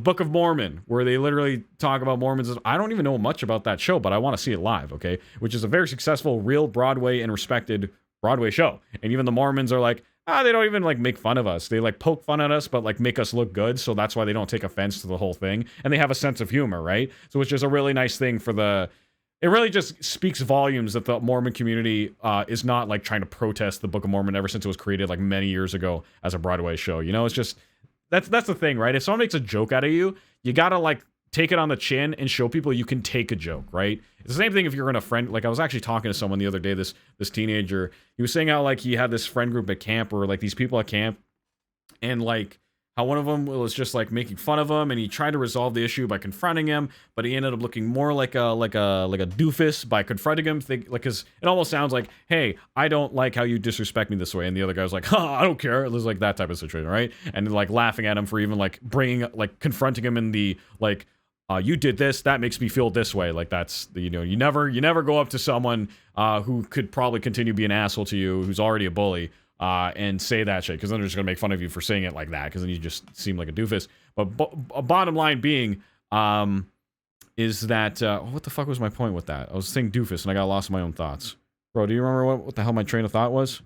Book of Mormon, where they literally talk about Mormons. I don't even know much about that show, but I want to see it live, okay? Which is a very successful, real Broadway and respected Broadway show. And even the Mormons are like, they don't even like make fun of us. They like poke fun at us, but like make us look good. So that's why they don't take offense to the whole thing. And they have a sense of humor, right? So it's just a really nice thing for it really just speaks volumes that the Mormon community is not like trying to protest the Book of Mormon ever since it was created like many years ago as a Broadway show. You know, it's just, that's the thing, right? If someone makes a joke out of you, you gotta like take it on the chin and show people you can take a joke, right? It's the same thing if you're in a friend. Like I was actually talking to someone the other day, this teenager, he was saying how like he had this friend group at camp or like these people at camp, and like how one of them was just like making fun of him, and he tried to resolve the issue by confronting him, but he ended up looking more like a doofus by confronting him. Because it almost sounds like, hey, I don't like how you disrespect me this way, and the other guy was like, I don't care. It was like that type of situation, right? And like laughing at him for even like confronting him in the like, you did this, that makes me feel this way. Like that's you never go up to someone who could probably continue to be an asshole to you, who's already a bully. And say that shit, because then they're just gonna make fun of you for saying it like that, because then you just seem like a doofus. But bottom line being, is that what the fuck was my point with that? I was saying doofus, and I got lost in my own thoughts. Bro, do you remember what the hell my train of thought was?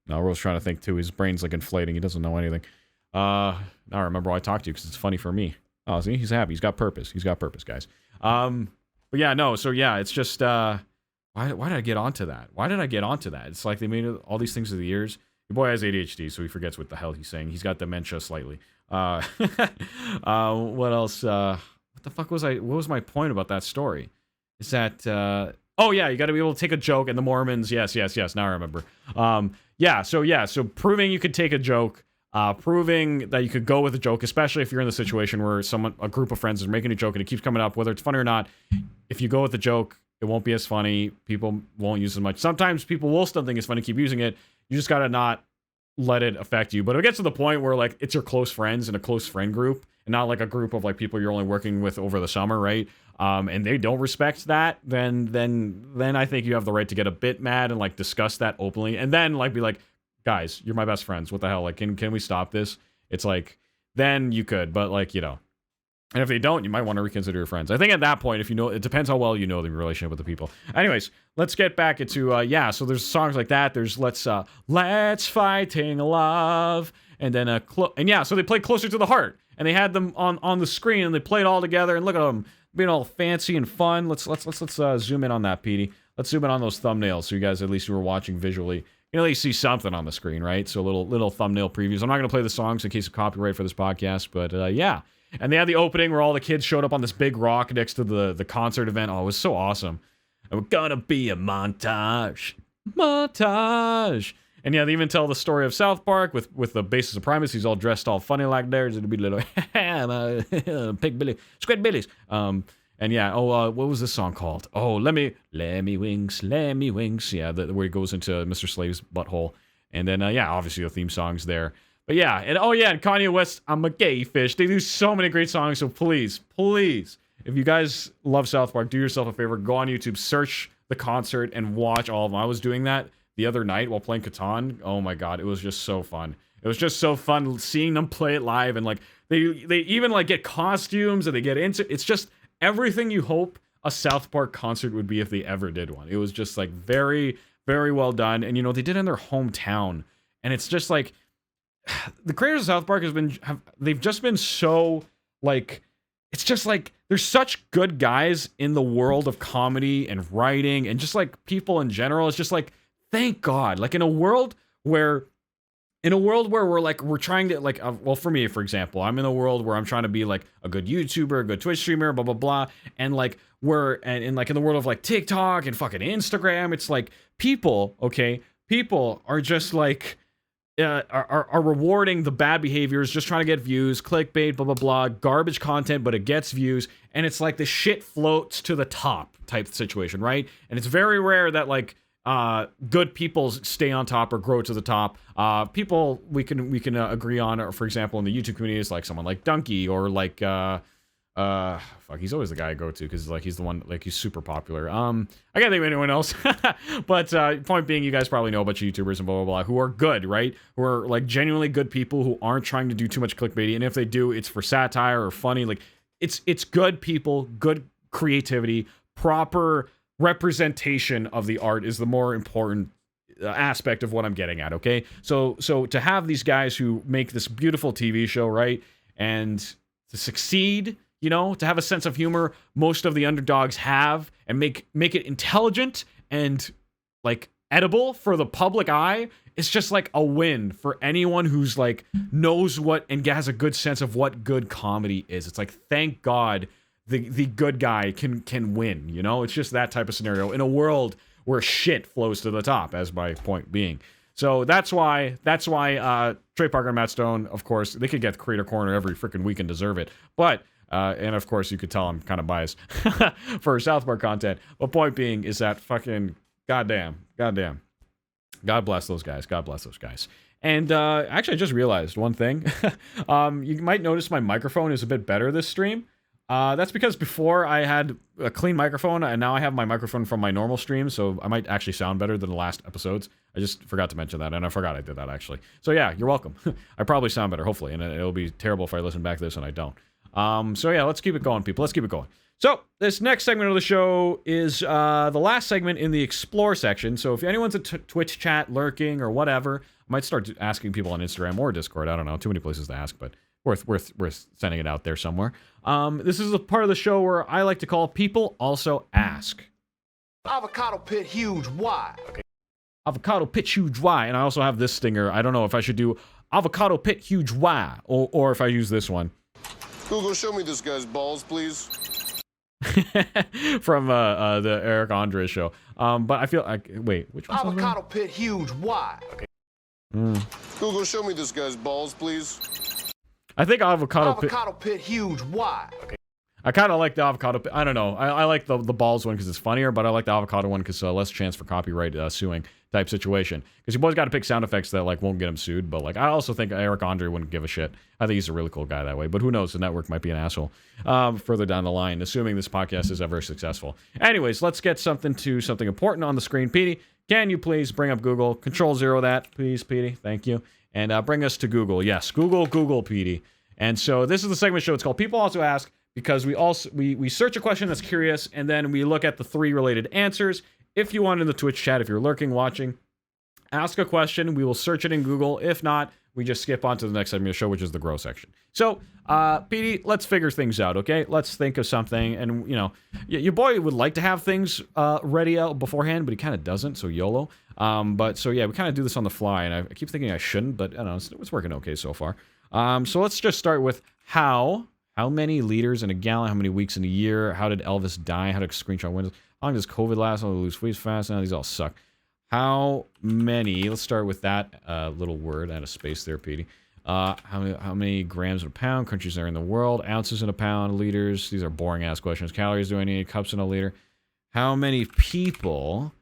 No, Ro's trying to think too. His brain's like inflating. He doesn't know anything. Now I remember why I talked to you, because it's funny for me. Oh, see, he's happy. He's got purpose. He's got purpose, guys. But yeah, no. So yeah, it's just why did I get onto that? Why did I get onto that? It's like they made all these things through the years. Your boy has ADHD, so he forgets what the hell he's saying. He's got dementia slightly. What else? What the fuck was what was my point about that story? Is that, oh yeah, you gotta be able to take a joke, and the Mormons, yes, now I remember. So proving you could take a joke, proving that you could go with a joke, especially if you're in the situation where a group of friends is making a joke and it keeps coming up, whether it's funny or not, if you go with the joke, it won't be as funny, people won't use it as much. Sometimes people will still think it's funny, keep using it. You just gotta not let it affect you. But if it gets to the point where like it's your close friends in a close friend group, and not like a group of like people you're only working with over the summer, right? And they don't respect that, then I think you have the right to get a bit mad and like discuss that openly, and then like be like, guys, you're my best friends. What the hell? Like, can we stop this? It's like, then you could, but like, you know. And if they don't, you might want to reconsider your friends. I think at that point, if you know, it depends how well you know the relationship with the people. Anyways, let's get back into, so there's songs like that. There's Let's Fighting Love. And then, so they played Closer to the Heart. And they had them on the screen, and they played all together. And look at them being all fancy and fun. Let's zoom in on that, Petey. Let's zoom in on those thumbnails, so you guys, at least who are watching visually, you can at least see something on the screen, right? So little thumbnail previews. I'm not going to play the songs in case of copyright for this podcast, but yeah. And they had the opening where all the kids showed up on this big rock next to the concert event. Oh, it was so awesome. And we're gonna be a montage. And yeah, they even tell the story of South Park with the basis of Primus. He's all dressed all funny like theirs. It'd be little pig Billy, squid Billies. And yeah, what was this song called? Oh, let me wings. Yeah, where he goes into Mr. Slave's butthole. And then yeah, obviously the theme song's there. But yeah, and oh yeah, and Kanye West, I'm a gay fish. They do so many great songs, so please, please, if you guys love South Park, do yourself a favor, go on YouTube, search the concert, and watch all of them. I was doing that the other night while playing Catan. Oh my god, it was just so fun. It was just so fun seeing them play it live, and like they even like get costumes and they get into it's just everything you hope a South Park concert would be if they ever did one. It was just like very, very well done, and you know they did it in their hometown, and it's just like. The creators of South Park they've just been so like it's just like there's such good guys in the world of comedy and writing and just like people in general. It's just like thank God, like in a world where we're trying to like well, for me, for example, I'm in a world where I'm trying to be like a good YouTuber, a good Twitch streamer, blah blah blah, and like like in the world of like TikTok and fucking Instagram, it's like people are just like are rewarding the bad behaviors, just trying to get views, clickbait, blah blah blah, garbage content, but it gets views, and it's like the shit floats to the top type situation, right? And it's very rare that like good people stay on top or grow to the top. People we can agree on, or for example, in the YouTube community, is like someone like Donkey or like fuck, he's always the guy I go to because like he's the one, like he's super popular. I can't think of anyone else. But point being, you guys probably know a bunch of YouTubers and blah blah blah who are good, right? Who are like genuinely good people who aren't trying to do too much clickbaity, and if they do, it's for satire or funny. Like it's good people, good creativity, proper representation of the art is the more important aspect of what I'm getting at. Okay, so to have these guys who make this beautiful TV show, right, and to succeed, you know, to have a sense of humor most of the underdogs have, and make it intelligent and like edible for the public eye, it's just like a win for anyone who's like knows what and has a good sense of what good comedy is. It's like thank God the good guy can win, you know? It's just that type of scenario in a world where shit flows to the top, as my point being. So that's why Trey Parker and Matt Stone, of course, they could get Creator Corner every freaking week and deserve it. But and of course you could tell I'm kind of biased for South Park content. But point being is that fucking goddamn. God bless those guys. God bless those guys. And actually, I just realized one thing. You might notice my microphone is a bit better this stream. That's because before I had a clean microphone, and now I have my microphone from my normal stream, so I might actually sound better than the last episodes. I just forgot to mention that, and I forgot I did that, actually. So yeah, you're welcome. I probably sound better, hopefully, and it'll be terrible if I listen back to this and I don't. So yeah, let's keep it going, people. Let's keep it going. So this next segment of the show is the last segment in the Explore section. So if anyone's a Twitch chat lurking or whatever, I might start asking people on Instagram or Discord. I don't know, too many places to ask, but worth sending it out there somewhere. This is a part of the show where I like to call People Also Ask. Avocado pit huge, why? Okay. Avocado pit huge, why? And I also have this stinger. I don't know if I should do avocado pit huge, why? Or if I use this one. Google, show me this guy's balls, please. From the Eric Andre show. But I feel like, wait, which one? Avocado pit huge, why? Okay. Google, show me this guy's balls, please. I think avocado pit huge, why? Okay. I kind of like the avocado pit. I don't know. I like the balls one because it's funnier, but I like the avocado one because less chance for copyright suing type situation. Because you both got to pick sound effects that like won't get him sued. But like I also think Eric Andre wouldn't give a shit. I think he's a really cool guy that way. But who knows? The network might be an asshole further down the line, assuming this podcast is ever successful. Anyways, let's get something important on the screen. Petey, can you please bring up Google? Control-0 that, please, Petey. Thank you. And bring us to Google. Yes, Google, Petey. And so this is the segment show. It's called People Also Ask, because we search a question that's curious, and then we look at the 3 related answers. If you want in the Twitch chat, if you're lurking, watching, ask a question. We will search it in Google. If not, we just skip on to the next segment of the show, which is the Grow section. So, Petey, let's figure things out, okay? Let's think of something. And, you know, your boy would like to have things ready out beforehand, but he kind of doesn't, so YOLO. But so, yeah, we kind of do this on the fly, and I keep thinking I shouldn't, but I don't know, it's working okay so far. So let's just start with how many liters in a gallon, how many weeks in a year, how did Elvis die, how did screenshot windows, how long does COVID last, how do we lose weight fast, now these all suck. How many, let's start with that little word, add a space there, Petey. How many grams in a pound, countries are in the world, ounces in a pound, liters, these are boring ass questions, calories do I need, cups in a liter. How many people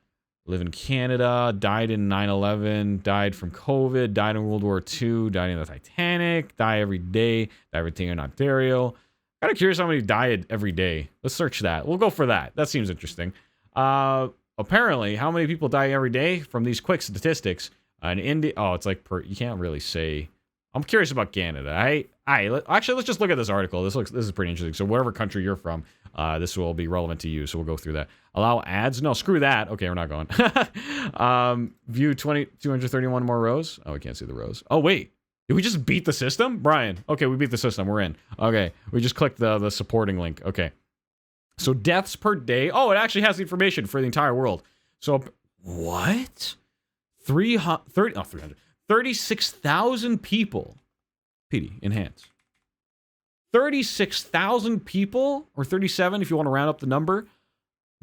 live in Canada, died in 9/11, died from COVID, died in World War II, died in the Titanic, die every day, die every day in Ontario. Kind of curious how many died every day. Let's search that. We'll go for that. That seems interesting. Apparently, how many people die every day from these quick statistics? In India, oh, it's like you can't really say. I'm curious about Canada. Actually, let's just look at this article. This is pretty interesting. So whatever country you're from, this will be relevant to you. So we'll go through that. Allow ads? No, screw that. Okay, we're not going. View 231 more rows. Oh, we can't see the rows. Oh, wait. Did we just beat the system? Brian. Okay, we beat the system. We're in. Okay, we just clicked the supporting link. Okay. So deaths per day. Oh, it actually has the information for the entire world. So, what? 36,000 people. PD, enhance. 36,000 people, or 37 if you want to round up the number,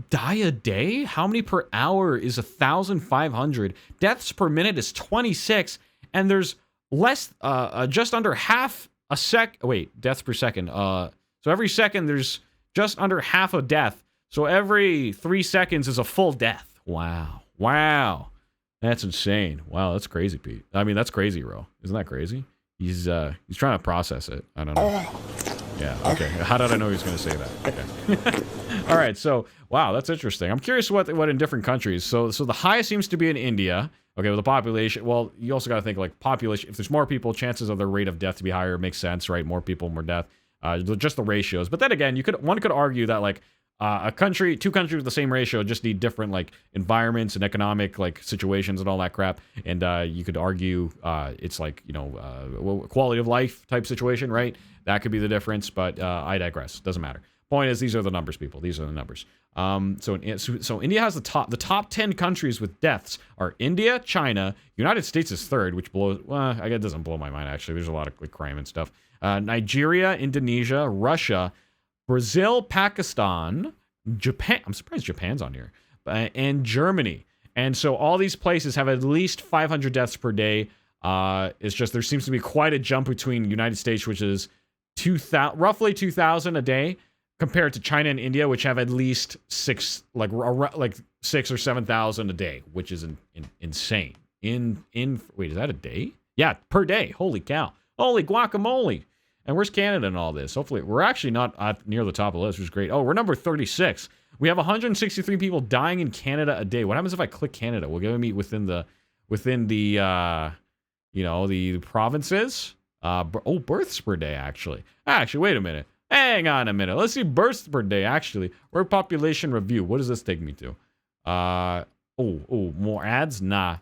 die a day? How many per hour is 1,500? Deaths per minute is 26, and there's less, just under half a deaths per second. So every second there's just under half a death. So every 3 seconds is a full death. Wow. That's insane. Wow, that's crazy, Pete. I mean, that's crazy, Ro. Isn't that crazy? He's trying to process it. I don't know. Yeah, okay. How did I know he was going to say that? Okay. All right, so, wow, that's interesting. I'm curious what in different countries. So the highest seems to be in India. Okay, with the population, well, you also got to think, like, population. If there's more people, chances of their rate of death to be higher makes sense, right? More people, more death. Just the ratios. But then again, one could argue that, like, two countries with the same ratio just need different, like, environments and economic, like, situations and all that crap. And you could argue it's like, quality of life type situation, right? That could be the difference, but I digress. Doesn't matter. Point is, these are the numbers, people. These are the numbers. So India has the top 10 countries with deaths are India, China, United States is third, which blows. Well, I guess it doesn't blow my mind actually. There's a lot of, like, crime and stuff. Nigeria, Indonesia, Russia, Brazil, Pakistan, Japan. I'm surprised Japan's on here. And Germany. And so all these places have at least 500 deaths per day. It's just there seems to be quite a jump between United States, which is roughly 2,000 a day, compared to China and India, which have at least 6 or 7,000 a day, which is insane. Wait, is that a day? Yeah, per day. Holy cow. Holy guacamole. And where's Canada in all this? Hopefully, we're actually not near the top of the list, which is great. Oh, we're number 36. We have 163 people dying in Canada a day. What happens if I click Canada? Will it meet within the the provinces? Births per day, actually. Actually, wait a minute. Hang on a minute. Let's see births per day, actually. Word population review. What does this take me to? More ads? Nah.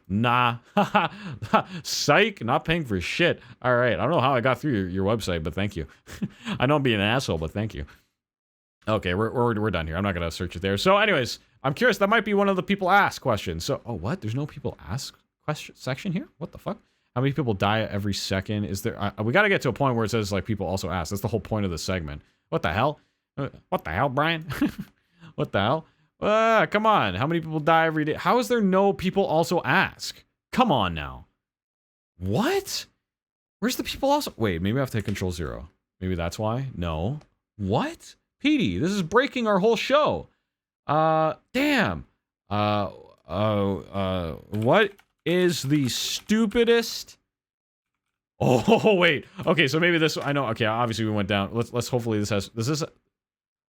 Psych, not paying for shit. All right, I don't know how I got through your website, but thank you. I know I'm being an asshole, but thank you. Okay, we're done here. I'm not going to search it there. So anyways, I'm curious. That might be one of the people ask questions. So, what? There's no people ask question section here? What the fuck? How many people die every second? Is there? We got to get to a point where it says, like, people also ask. That's the whole point of the segment. What the hell? What the hell, Brian? What the hell? Come on. How many people die every day? How is there no people also ask? Come on now. What? Where's the people also? Wait, maybe I have to hit Control 0. Maybe that's why? No. What? Petey, this is breaking our whole show. Damn. What is the stupidest? Oh, wait. Okay, so maybe this, I know. Okay, obviously we went down. Let's hopefully this is,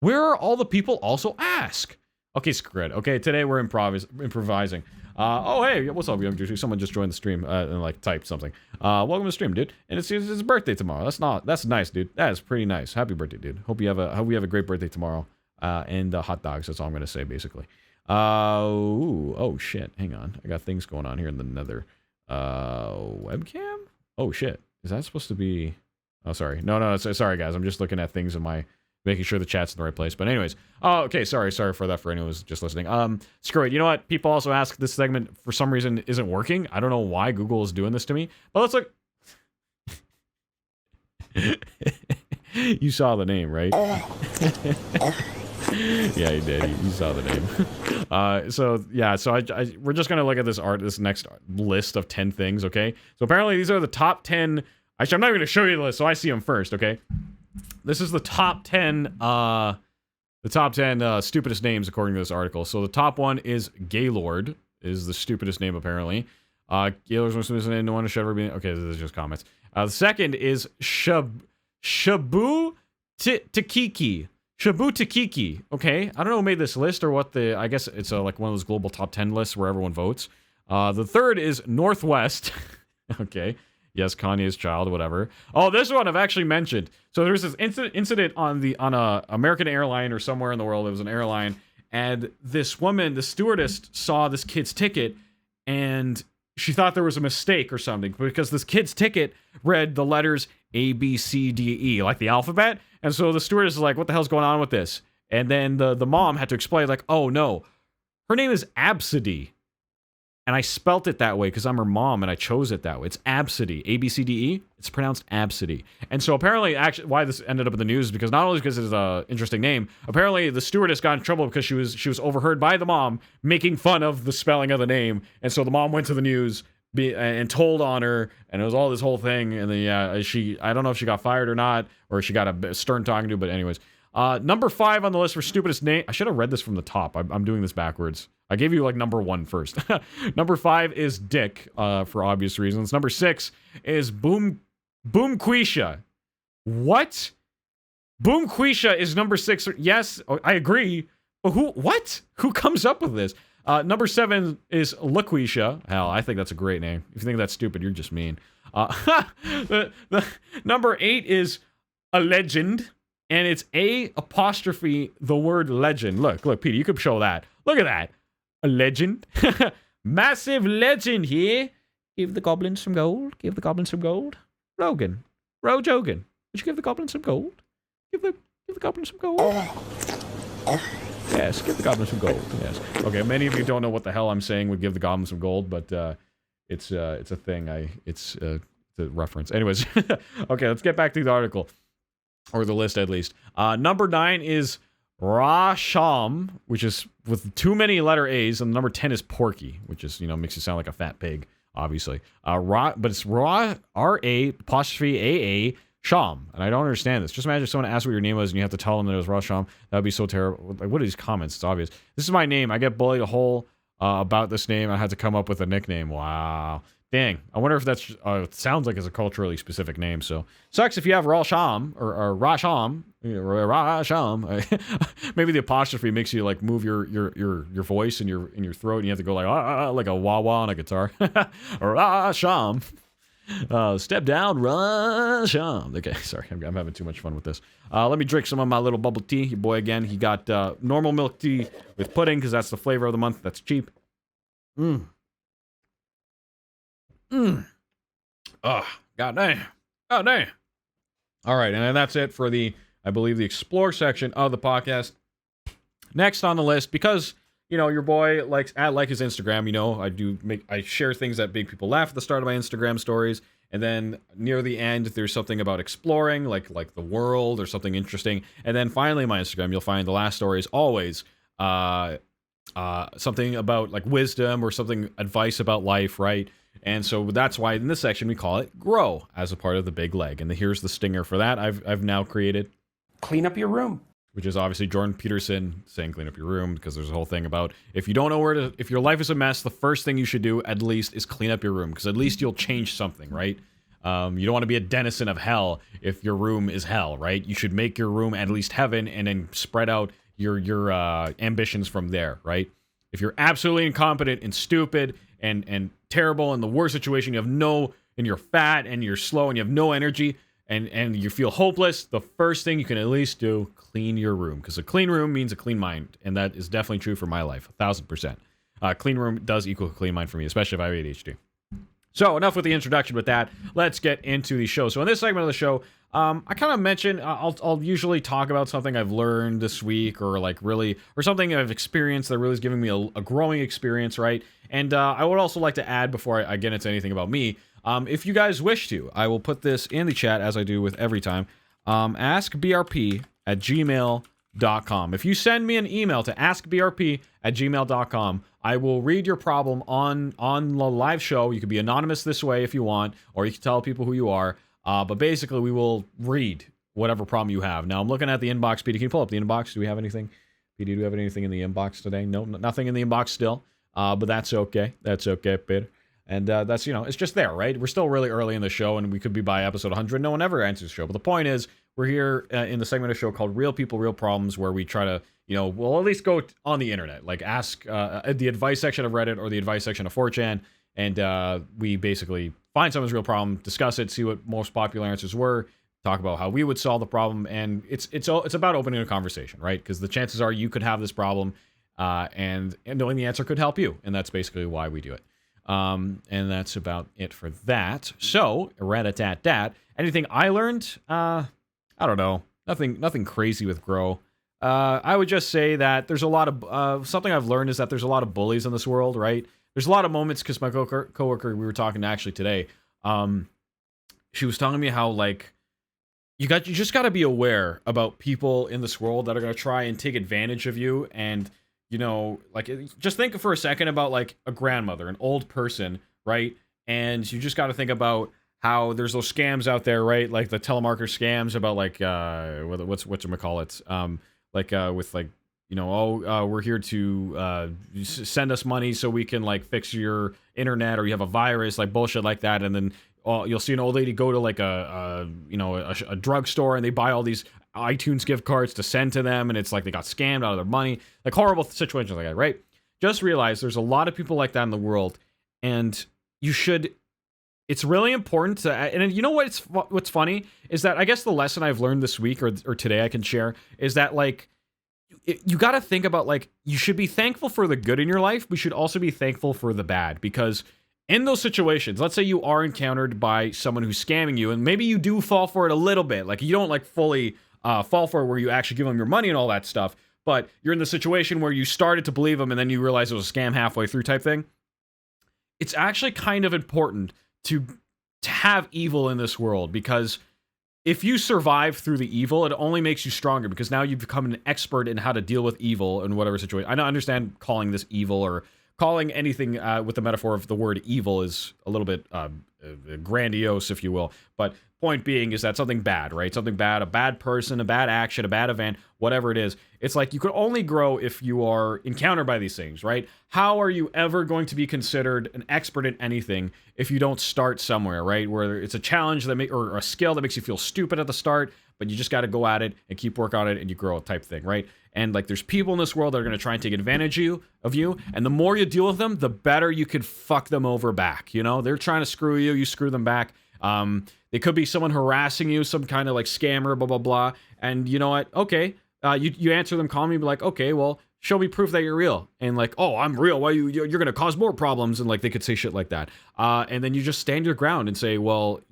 where are all the people also ask? Okay, screw it. Okay, today we're improvising. Oh, hey, what's up, young dude? Someone just joined the stream and, like, typed something. Welcome to the stream, dude. And it's his birthday tomorrow. That's nice, dude. That is pretty nice. Happy birthday, dude. Hope you have a great birthday tomorrow. And hot dogs. That's all I'm gonna say, basically. Oh shit. Hang on. I got things going on here in the nether. Webcam? Oh shit. Is that supposed to be? Oh, sorry. No. Sorry, guys. I'm just looking at things in my. Making sure the chat's in the right place. But anyways, okay, sorry for that for anyone who's just listening. Screw it. You know what? People also ask this segment for some reason isn't working. I don't know why Google is doing this to me. But let's look. You saw the name, right? Yeah, you did. You saw the name. So we're just gonna look at this next list of 10 things. Okay. So apparently these are the top 10. Actually, I'm not even gonna show you the list, so I see them first. Okay. This is the top 10 stupidest names according to this article. So the top one is Gaylord. is the stupidest name apparently. Gaylor's most missing no one should ever be. Okay, this is just comments. The second is Shabu Takiki. Shabu Takiki. Okay, I don't know who made this list or what the. I guess it's like one of those global top 10 lists where everyone votes. The third is Northwest. Okay. Yes, Kanye's child, whatever. Oh, this one I've actually mentioned. So there's this incident on a American airline or somewhere in the world. It was an airline, and this woman, the stewardess, saw this kid's ticket, and she thought there was a mistake or something because this kid's ticket read the letters A, B, C, D, E, like the alphabet. And so the stewardess is like, "What the hell's going on with this?" And then the mom had to explain, like, "Oh no, her name is Absidy." And I spelt it that way because I'm her mom and I chose it that way. It's Absidy. A-B-C-D-E. It's pronounced Absidy. And so apparently, actually, why this ended up in the news is because not only because it's an interesting name, apparently the stewardess got in trouble because she was overheard by the mom making fun of the spelling of the name. And so the mom went to the news and told on her, and it was all this whole thing. And then, yeah, I don't know if she got fired or not, or she got a stern talking to, but anyways. Number 5 on the list for stupidest name. I should have read this from the top. I'm doing this backwards. I gave you like number 1 first. Number 5 is Dick, for obvious reasons. Number 6 is Boomquisha. What? Boomquisha is number 6. Yes, I agree. But what? Who comes up with this? Number 7 is LaQuisha. Hell, I think that's a great name. If you think that's stupid, you're just mean. The number 8 is a legend. And it's A apostrophe the word legend. Look, Peter, you could show that. Look at that. A legend. Massive legend here. Give the goblins some gold. Give the goblins some gold. Rogan. Rojogan. Would you give the goblins some gold? Give the goblins some gold. Yes, give the goblins some gold. Yes. Okay, many of you don't know what the hell I'm saying would give the goblins some gold, but it's a thing. It's a reference. Anyways, okay, let's get back to the article. Or the list, at least. Number 9 is Rasham, which is with too many letter A's, and number 10 is Porky, which is, makes you sound like a fat pig, obviously. But it's R-A apostrophe A-A Sham, and I don't understand this. Just imagine if someone asked what your name was, and you have to tell them that it was Rasham. That would be so terrible. Like, what are these comments? It's obvious. This is my name. I get bullied a whole about this name. I had to come up with a nickname. Wow. Dang, I wonder if that's, it sounds like it's a culturally specific name, so. Sucks if you have Rasham, or Rasham, maybe the apostrophe makes you, like, move your voice in your throat, and you have to go like a wah-wah on a guitar. Rasham. Step down, Rasham. Okay, sorry, I'm having too much fun with this. Let me drink some of my little bubble tea. Your boy again, he got normal milk tea with pudding, because that's the flavor of the month. That's cheap. Oh, goddamn. Oh, damn. All right, and then that's it for I believe, the Explore section of the podcast. Next on the list, because, your boy likes his Instagram, I share things that make people laugh at the start of my Instagram stories, and then near the end, there's something about exploring, like the world or something interesting, and then finally, my Instagram, you'll find the last story is always, something about, like, wisdom or something, advice about life, right? And so that's why in this section we call it Grow as a part of the big leg. And here's the stinger for that. I've now created Clean Up Your Room, which is obviously Jordan Peterson saying clean up your room, because there's a whole thing about if you don't know if your life is a mess, the first thing you should do at least is clean up your room, because at least you'll change something, right? You don't want to be a denizen of hell if your room is hell, right? You should make your room at least heaven and then spread out your ambitions from there, right? If you're absolutely incompetent and stupid and terrible in the worst situation, and you're fat and you're slow and you have no energy and you feel hopeless, the first thing you can at least do, clean your room, because a clean room means a clean mind, and that is definitely true for my life, 1,000%. Clean room does equal a clean mind for me, especially if I have ADHD. So enough with the introduction with that. Let's get into the show. So in this segment of the show, I kind of mentioned I'll usually talk about something I've learned this week, or something I've experienced that really is giving me a growing experience, right? And I would also like to add, before I get into anything about me, if you guys wish to, I will put this in the chat as I do with every time. askbrp@gmail.com. If you send me an email to askbrp@gmail.com, I will read your problem on the live show. You can be anonymous this way if you want, or you can tell people who you are. But basically, we will read whatever problem you have. Now, I'm looking at the inbox. Peter, can you pull up the inbox? Do we have anything? Peter, do we have anything in the inbox today? No, nothing in the inbox still. But that's okay. That's okay, Peter. And that's, it's just there, right? We're still really early in the show, and we could be by episode 100. No one ever answers the show. But the point is, we're here in the segment of the show called Real People, Real Problems, where we try to, we'll at least go on the internet, like ask the advice section of Reddit or the advice section of 4chan, and we basically find someone's real problem, discuss it, see what most popular answers were, talk about how we would solve the problem, and it's about opening a conversation, right? Because the chances are you could have this problem, and knowing the answer could help you, and that's basically why we do it. And that's about it for that. So, rat-a-tat-tat. Anything I learned? I don't know. Nothing crazy with Grow. I would just say that there's a lot of something I've learned is that there's a lot of bullies in this world, right? There's a lot of moments because my coworker we were talking to actually today. She was telling me how like you just got to be aware about people in this world that are going to try and take advantage of you. And like just think for a second about like a grandmother, an old person, right? And you just got to think about how there's those scams out there, right? Like the telemarketer scams about like whatchamacallit, with like we're here to send us money so we can like fix your internet, or you have a virus, like bullshit like that. And then you'll see an old lady go to like a drugstore, and they buy all these iTunes gift cards to send to them, and it's like they got scammed out of their money, like horrible situations like that, right? Just realize there's a lot of people like that in the world, and it's really important to, and you know what's funny is that I guess the lesson I've learned this week or today I can share is that like you got to think about like you should be thankful for the good in your life, but you should also be thankful for the bad, because in those situations, let's say you are encountered by someone who's scamming you, and maybe you do fall for it a little bit, like you don't like fully fall for it where you actually give them your money and all that stuff, but you're in the situation where you started to believe them and then you realize it was a scam halfway through type thing. It's actually kind of important to have evil in this world, because if you survive through the evil, it only makes you stronger, because now you've become an expert in how to deal with evil in whatever situation. I don't understand calling this evil, or calling anything with the metaphor of the word evil is a little bit grandiose, if you will. But point being is that something bad, right? Something bad, a bad person, a bad action, a bad event, whatever it is. It's like you could only grow if you are encountered by these things, right? How are you ever going to be considered an expert in anything if you don't start somewhere, right? Where it's a challenge that or a skill that makes you feel stupid at the start, but you just got to go at it and keep working on it and you grow type thing, right? And like there's people in this world that are going to try and take advantage of you, and the more you deal with them, the better you could fuck them over back. They're trying to screw you, you screw them back. They could be someone harassing you, some kind of like scammer, blah blah blah. And you know what? Okay, you answer them calmly, be like, okay, well, show me proof that you're real. And like, oh, I'm real. Why you're gonna cause more problems? And like they could say shit like that. And then you just stand your ground and say, well,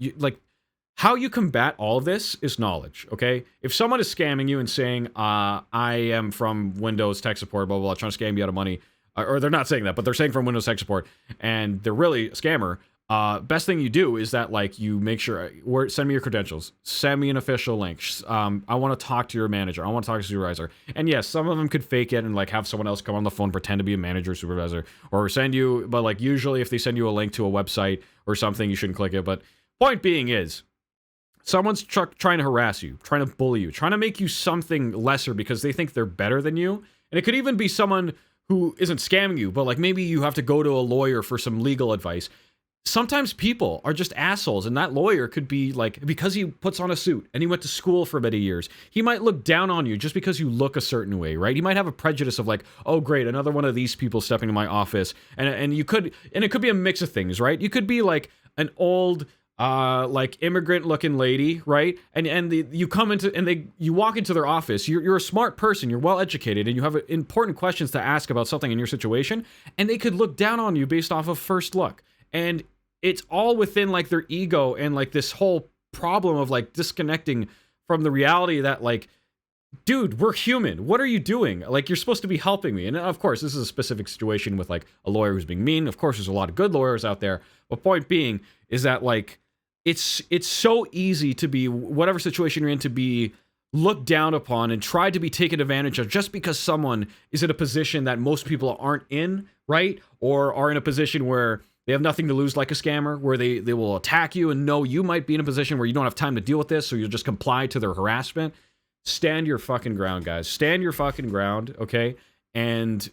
how you combat all of this is knowledge, okay? If someone is scamming you and saying, I am from Windows tech support, blah, blah, blah, trying to scam you out of money, or they're not saying that, but they're saying from Windows tech support, and they're really a scammer, best thing you do is that, like, you make sure, send me your credentials, send me an official link, I want to talk to your manager, I want to talk to your supervisor. And yes, some of them could fake it and, like, have someone else come on the phone, pretend to be a manager or supervisor, or send you, but, like, usually if they send you a link to a website or something, you shouldn't click it. But point being is, someone's trying to harass you, trying to bully you, trying to make you something lesser because they think they're better than you. And it could even be someone who isn't scamming you, but like maybe you have to go to a lawyer for some legal advice. Sometimes people are just assholes, and that lawyer could be like, because he puts on a suit and he went to school for many years, he might look down on you just because you look a certain way, right? He might have a prejudice of like, oh great, another one of these people stepping in my office. And it could be a mix of things, right? You could be like an old like immigrant looking lady, right? And you come into, and you walk into their office, you're a smart person, you're well educated, and you have important questions to ask about something in your situation, and they could look down on you based off of first look. And it's all within like their ego and like this whole problem of like disconnecting from the reality that like, dude, we're human. What are you doing? Like, you're supposed to be helping me. And of course, this is a specific situation with like a lawyer who's being mean. Of course, there's a lot of good lawyers out there. But point being is that like, it's so easy to be, whatever situation you're in, to be looked down upon and tried to be taken advantage of just because someone is in a position that most people aren't in, right? Or are in a position where they have nothing to lose, like a scammer, where they will attack you and know you might be in a position where you don't have time to deal with this, so you'll just comply to their harassment. Stand your fucking ground, guys. Stand your fucking ground, okay? And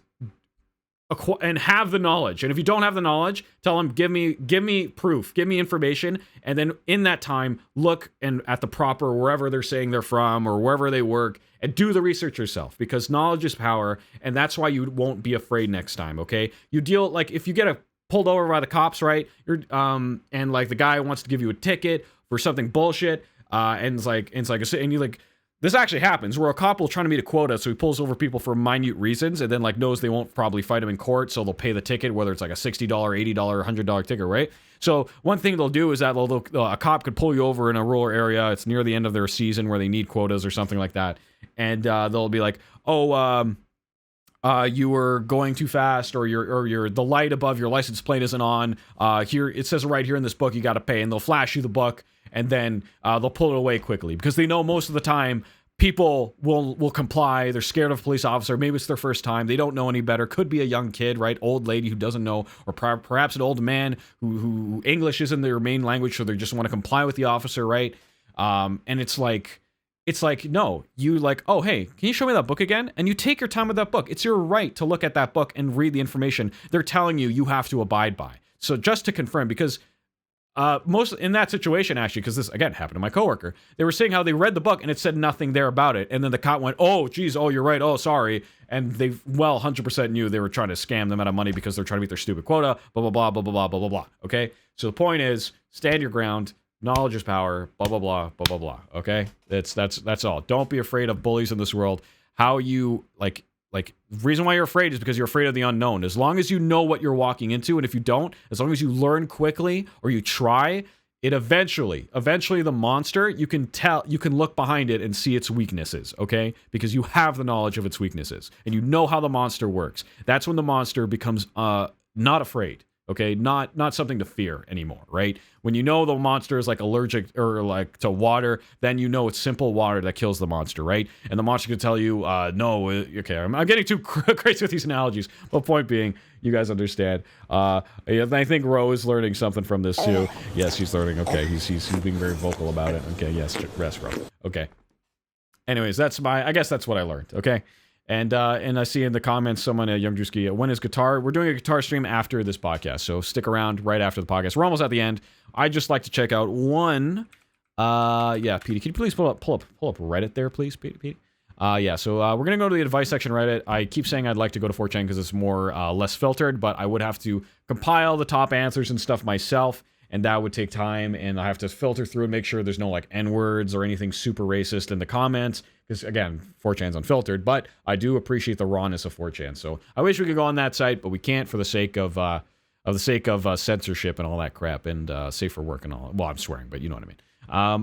and have the knowledge. And if you don't have the knowledge, tell them, give me proof, give me information. And then in that time, look at the proper, wherever they're saying they're from or wherever they work, and do the research yourself, because knowledge is power. And that's why you won't be afraid next time. Okay. You deal, like, if you get pulled over by the cops, right? And like the guy wants to give you a ticket for something bullshit. And you like, this actually happens where a cop will try to meet a quota, so he pulls over people for minute reasons and then like knows they won't probably fight him in court, so they'll pay the ticket, whether it's like a $60, $80, $100 ticket, right? So one thing they'll do is that a cop could pull you over in a rural area. It's near the end of their season where they need quotas or something like that, and they'll be like, you were going too fast, or the light above your license plate isn't on. Here it says right here in this book you got to pay, and they'll flash you the book. And then they'll pull it away quickly because they know most of the time people will comply. They're scared of a police officer. Maybe it's their first time. They don't know any better. Could be a young kid, right? Old lady who doesn't know, or perhaps an old man who English isn't their main language, so they just want to comply with the officer, right? And it's like, no, you like, oh, hey, can you show me that book again? And you take your time with that book. It's your right to look at that book and read the information they're telling you have to abide by. So just to confirm, because most in that situation, actually, because this again happened to my coworker, they were saying how they read the book and it said nothing there about it, and then the cop went, "Oh, geez, oh, you're right, oh, sorry," and they 100% knew they were trying to scam them out of money because they're trying to meet their stupid quota. Blah blah blah blah blah blah blah blah blah. Okay, so the point is, stand your ground. Knowledge is power. Blah blah blah blah blah blah. Okay, that's all. Don't be afraid of bullies in this world. How you like. The reason why you're afraid is because you're afraid of the unknown. As long as you know what you're walking into, and if you don't, as long as you learn quickly or you try, it eventually the monster, you can look behind it and see its weaknesses, okay? Because you have the knowledge of its weaknesses and you know how the monster works. That's when the monster becomes not afraid. Okay, not something to fear anymore, right? When you know the monster is like allergic or like to water, then you know it's simple water that kills the monster, right? And the monster can tell you, no, okay, I'm getting too crazy with these analogies. But point being, you guys understand. I think Ro is learning something from this too. Yes, he's learning. Okay, he's being very vocal about it. Okay, yes, rest, Ro. Okay. Anyways, I guess that's what I learned. Okay. And I see in the comments someone, Young Drewski, when is guitar? We're doing a guitar stream after this podcast, so stick around right after the podcast. We're almost at the end. I'd just like to check out one. Yeah, Petey, can you please pull up Reddit there, please, Petey? Yeah, so we're gonna go to the advice section Reddit. I keep saying I'd like to go to 4chan because it's more less filtered, but I would have to compile the top answers and stuff myself, and that would take time, and I have to filter through and make sure there's no like N-words or anything super racist in the comments. Because again, 4chan's unfiltered, but I do appreciate the rawness of 4chan. So I wish we could go on that site, but we can't for the sake of censorship and all that crap, and safe for work and all. Well, I'm swearing, but you know what I mean.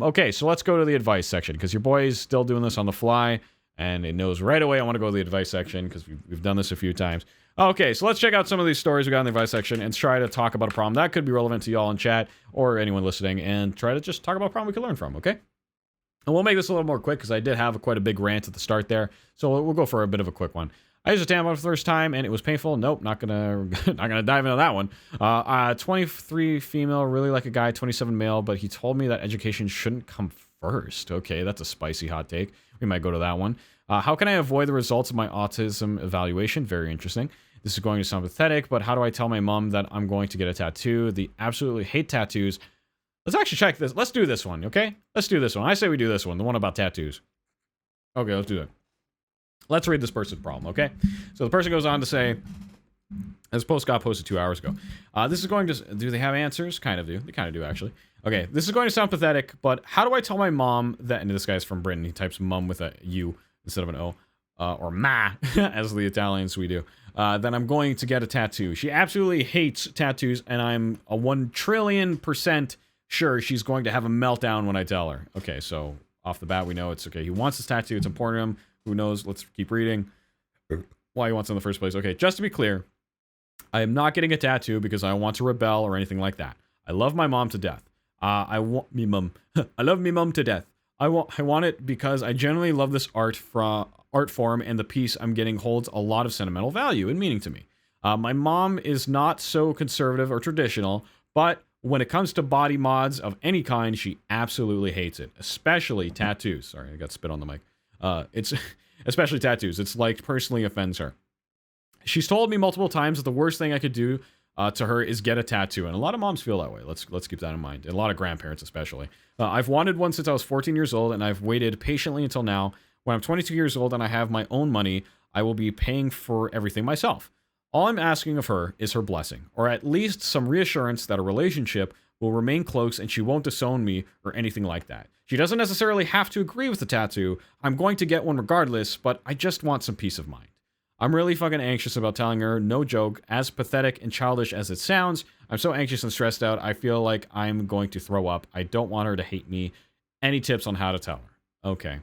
Okay, so let's go to the advice section because your boy's still doing this on the fly, and it knows right away I want to go to the advice section because we've done this a few times. Okay, so let's check out some of these stories we got in the advice section and try to talk about a problem that could be relevant to y'all in chat or anyone listening, and try to just talk about a problem we can learn from. Okay. And we'll make this a little more quick because I did have quite a big rant at the start there. So we'll go for a bit of a quick one. I used a tampon for the first time and it was painful. Nope, not gonna dive into that one. 23 female, really like a guy, 27 male, but he told me that education shouldn't come first. Okay, that's a spicy hot take. We might go to that one. How can I avoid the results of my autism evaluation? Very interesting. This is going to sound pathetic, but how do I tell my mom that I'm going to get a tattoo? They absolutely hate tattoos. Let's actually check this. Let's do this one, okay? Let's do this one. I say we do this one, the one about tattoos. Okay, let's do it. Let's read this person's problem, okay? So the person goes on to say, this post got posted 2 hours ago. This is going to... Do they have answers? Kind of do. They kind of do, actually. Okay, this is going to sound pathetic, but how do I tell my mom that... And this guy's from Britain. He types mum with a U instead of an O. Or ma, as the Italians we do. That I'm going to get a tattoo. She absolutely hates tattoos, and I'm a 1,000,000,000% sure she's going to have a meltdown when I tell her. Okay, so off the bat, we know it's okay. He wants this tattoo. It's important to him. Who knows? Let's keep reading. Why he wants it in the first place. Okay, just to be clear, I am not getting a tattoo because I want to rebel or anything like that. I love my mom to death. I want me mum. I love me mum to death. I want it because I genuinely love this art form, and the piece I'm getting holds a lot of sentimental value and meaning to me. My mom is not so conservative or traditional, but when it comes to body mods of any kind, she absolutely hates it, especially tattoos. Sorry, I got spit on the mic. It's especially tattoos. It's like personally offends her. She's told me multiple times that the worst thing I could do to her is get a tattoo, and a lot of moms feel that way. Let's keep that in mind, and a lot of grandparents especially. I've wanted one since I was 14 years old, and I've waited patiently until now. When I'm 22 years old and I have my own money, I will be paying for everything myself. All I'm asking of her is her blessing, or at least some reassurance that a relationship will remain close and she won't disown me or anything like that. She doesn't necessarily have to agree with the tattoo. I'm going to get one regardless, but I just want some peace of mind. I'm really fucking anxious about telling her, no joke, as pathetic and childish as it sounds. I'm so anxious and stressed out, I feel like I'm going to throw up. I don't want her to hate me. Any tips on how to tell her? Okay.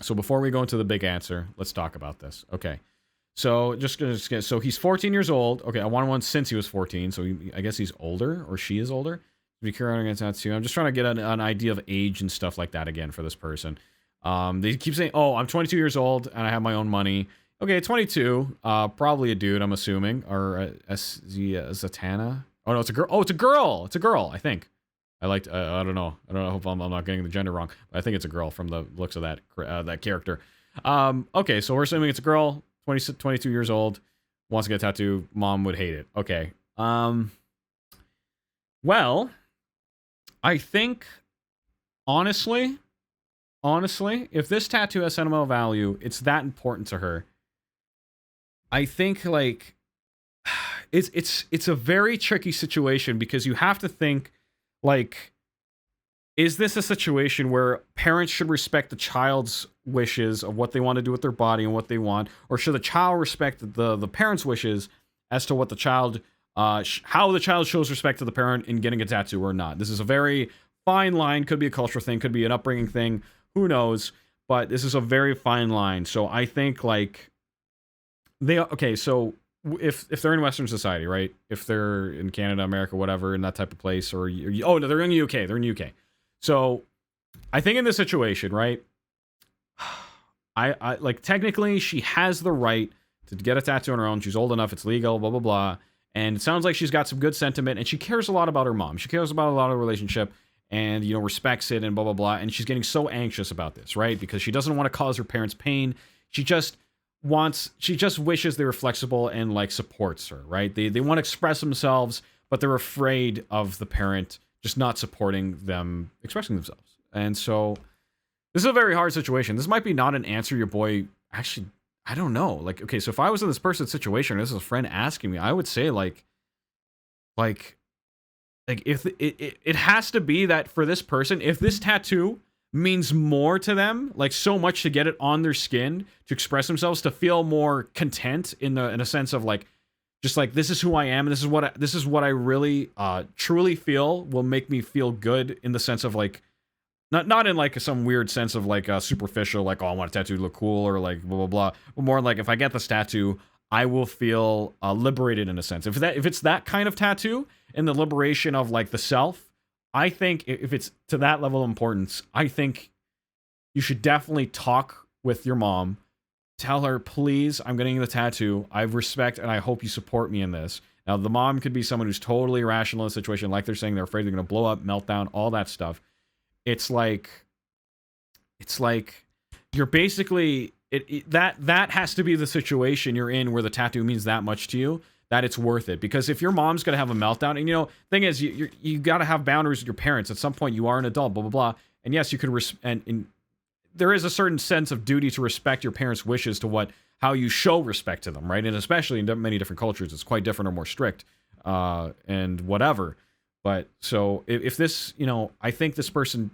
So before we go into the big answer, let's talk about this. Okay. So so he's 14 years old. Okay, I wanted one since he was 14, so I guess he's older, or she is older. Be carrying a tattoo. I'm just trying to get an idea of age and stuff like that again for this person. They keep saying, "Oh, I'm 22 years old and I have my own money." Okay, 22. Probably a dude, I'm assuming, or a Zatanna. Oh no, it's a girl. Oh, it's a girl. It's a girl. I think. I don't know. I hope I'm not getting the gender wrong. But I think it's a girl from the looks of that character. Okay, so we're assuming it's a girl, 22 years old, wants to get a tattoo. Mom would hate it. Okay. Well, I think honestly, if this tattoo has sentimental value, it's that important to her. I think like it's a very tricky situation because you have to think like, is this a situation where parents should respect the child's wishes of what they want to do with their body and what they want, or should the child respect the parents' wishes as to what the child how the child shows respect to the parent in getting a tattoo or not? This is a very fine line. Could be a cultural thing, could be an upbringing thing, who knows, but this is a very fine line. So I think like so if they're in Western society, right? If they're in Canada, America, whatever, in that type of place, or oh no, they're in the UK. They're in the UK. So I think in this situation, right? I like technically she has the right to get a tattoo on her own. She's old enough. It's legal. Blah blah blah. And it sounds like she's got some good sentiment, and she cares a lot about her mom. She cares about a lot of the relationship, and respects it, and blah blah blah. And she's getting so anxious about this, right? Because she doesn't want to cause her parents pain. She just wishes they were flexible and like supports her, right? They want to express themselves, but they're afraid of the parent just not supporting them expressing themselves. And so this is a very hard situation. This might be not an answer your boy actually, I don't know. Like, okay, so if I was in this person's situation, this is a friend asking me, I would say like if it has to be that for this person, if this tattoo means more to them, like so much to get it on their skin, to express themselves, to feel more content in a sense of like, just like, this is who I am, and this is what I really truly feel will make me feel good, in the sense of like, not in like some weird sense of like superficial, like, oh, I want a tattoo to look cool, or like blah blah blah, but more like, if I get this tattoo, I will feel liberated in a sense. If it's that kind of tattoo and the liberation of like the self, I think if it's to that level of importance, I think you should definitely talk with your mom. Tell her, please, I'm getting the tattoo. I respect and I hope you support me in this. Now, the mom could be someone who's totally irrational in the situation, like they're saying they're afraid they're going to blow up, meltdown, all that stuff. It's like you're basically that has to be the situation you're in where the tattoo means that much to you, that it's worth it. Because if your mom's gonna have a meltdown, and thing is, you got to have boundaries with your parents. At some point, you are an adult, blah blah blah. And yes, you can and there is a certain sense of duty to respect your parents' wishes to how you show respect to them, right? And especially in many different cultures, it's quite different or more strict, and whatever. But so if this, I think this person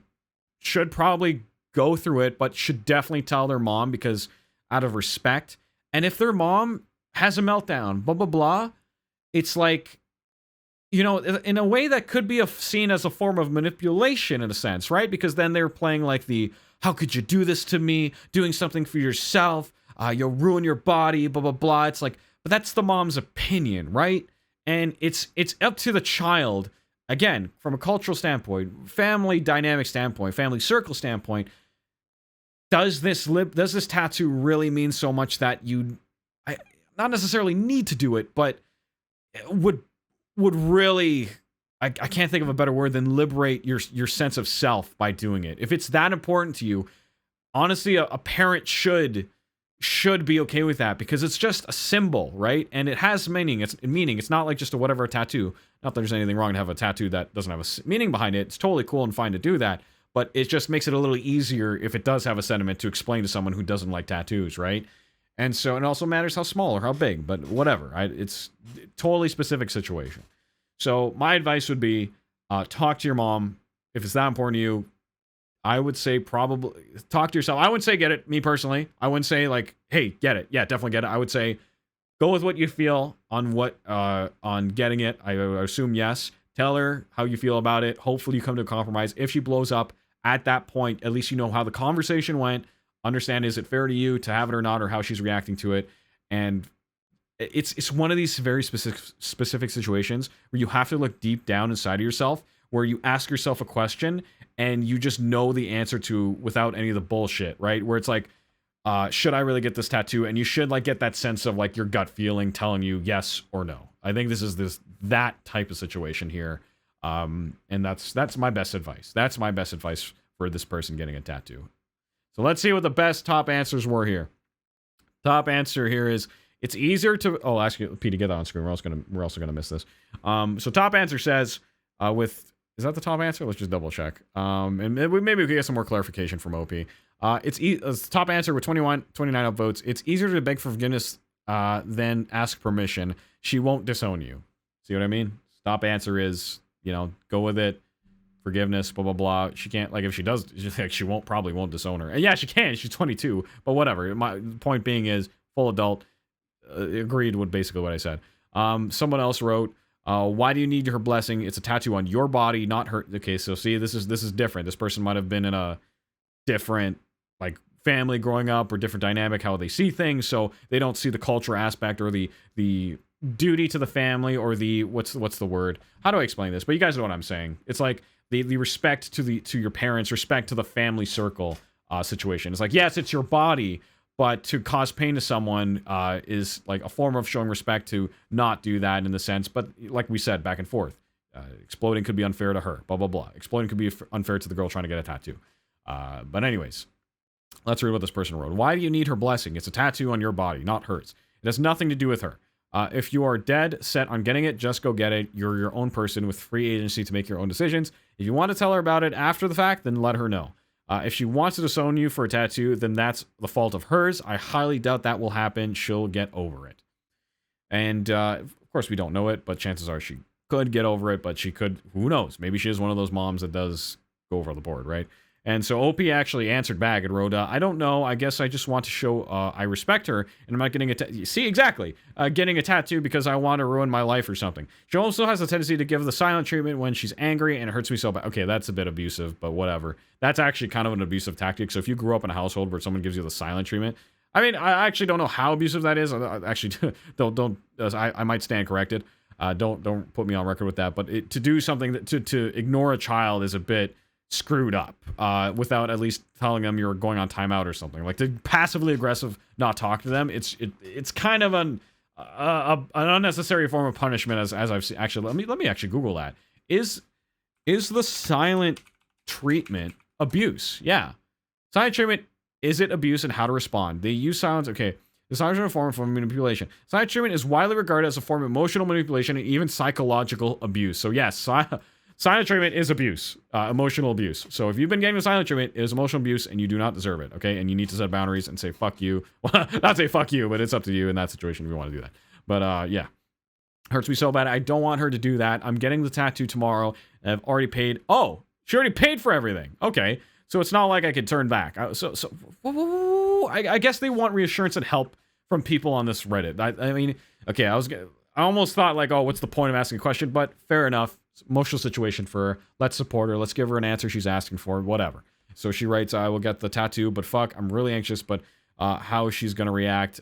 should probably go through it, but should definitely tell their mom, because out of respect. And if their mom has a meltdown, blah blah blah, it's like, in a way that could be seen as a form of manipulation in a sense, right? Because then they're playing like how could you do this to me? Doing something for yourself, you'll ruin your body, blah blah blah. It's like, but that's the mom's opinion, right? And it's up to the child, again, from a cultural standpoint, family dynamic standpoint, family circle standpoint. Does this tattoo really mean so much that you, not necessarily need to do it, but would really, I can't think of a better word than liberate your sense of self by doing it. If it's that important to you, honestly, a parent should should be okay with that because it's just a symbol, right? And it has meaning. It's not like just a whatever tattoo. Not that there's anything wrong to have a tattoo that doesn't have a meaning behind it. It's totally cool and fine to do that, but it just makes it a little easier if it does have a sentiment to explain to someone who doesn't like tattoos, right? And so it also matters how small or how big, but whatever. It's totally specific situation. So my advice would be talk to your mom. If it's that important to you, I would say probably talk to yourself. I wouldn't say get it, me personally. I wouldn't say like, hey, get it. Yeah, definitely get it. I would say go with what you feel on getting it. I assume yes. Tell her how you feel about it. Hopefully you come to a compromise. If she blows up at that point, at least you know how the conversation went. Understand, is it fair to you to have it or not, or how she's reacting to it. And it's one of these very specific situations where you have to look deep down inside of yourself, where you ask yourself a question and you just know the answer to without any of the bullshit, right? Where it's like, should I really get this tattoo? And you should like get that sense of like your gut feeling telling you yes or no. I think this is that type of situation here. And that's my best advice. That's my best advice for this person getting a tattoo. So let's see what the best top answers were here. Top answer here is it's easier to. Oh, I'll ask you, Pete, to get that on screen. We're also gonna miss this. So top answer says is that the top answer? Let's just double check. And maybe we can get some more clarification from OP. It's top answer with 29 upvotes. It's easier to beg for forgiveness than ask permission. She won't disown you. See what I mean? Top answer is, go with it. Forgiveness, blah, blah, blah. She can't, like, if she does, she probably won't disown her. And yeah, she can. She's 22, but whatever. My point being is, full adult, agreed with basically what I said. Someone else wrote, why do you need her blessing? It's a tattoo on your body, not her. Okay, so see, this is different. This person might have been in a different, like, family growing up or different dynamic, how they see things, so they don't see the culture aspect or the duty to the family or the, what's the word? How do I explain this? But you guys know what I'm saying. It's like, the respect to your parents, respect to the family circle situation. It's like, yes, it's your body, but to cause pain to someone is like a form of showing respect to not do that in the sense. But like we said, back and forth, exploding could be unfair to her, blah, blah, blah. Exploding could be unfair to the girl trying to get a tattoo. But anyways, let's read what this person wrote. Why do you need her blessing? It's a tattoo on your body, not hers. It has nothing to do with her. If you are dead set on getting it, just go get it. You're your own person with free agency to make your own decisions. If you want to tell her about it after the fact, then let her know. If she wants to disown you for a tattoo, then that's the fault of hers. I highly doubt that will happen. She'll get over it. And of course, we don't know it, but chances are she could get over it, but she could, who knows? Maybe she is one of those moms that does go over the board, right? And so OP actually answered back and wrote, I don't know. I guess I just want to show I respect her, and I'm not getting a see, exactly. Getting a tattoo because I want to ruin my life or something. She also has a tendency to give the silent treatment when she's angry, and it hurts me so bad. Okay, that's a bit abusive, but whatever. That's actually kind of an abusive tactic. So if you grew up in a household where someone gives you the silent treatment, I mean, I actually don't know how abusive that is. Actually, I might stand corrected. Don't put me on record with that. But to do something that to ignore a child is a bit screwed up without at least telling them you're going on timeout or something. Like, to passively aggressive not talk to them, it's kind of an unnecessary form of punishment, as I've seen. Actually, let me actually Google that. Is the silent treatment abuse? Yeah, silent treatment, is it abuse, and how to respond? They use silence. Okay, the silence is a form of manipulation. Silent treatment is widely regarded as a form of emotional manipulation and even psychological abuse. So yes, silent treatment is abuse, emotional abuse. So if you've been getting the silent treatment, it is emotional abuse, and you do not deserve it, okay? And you need to set boundaries and say, fuck you. Well, not say fuck you, but it's up to you in that situation if you want to do that. But yeah, hurts me so bad. I don't want her to do that. I'm getting the tattoo tomorrow, and I've already paid. Oh, she already paid for everything. Okay, so it's not like I could turn back. I guess they want reassurance and help from people on this Reddit. I mean, okay, I almost thought like, oh, what's the point of asking a question? But fair enough. Emotional situation for her. Let's support her. Let's give her an answer she's asking for. Whatever. So she writes, I will get the tattoo, but fuck, I'm really anxious, but how she's going to react.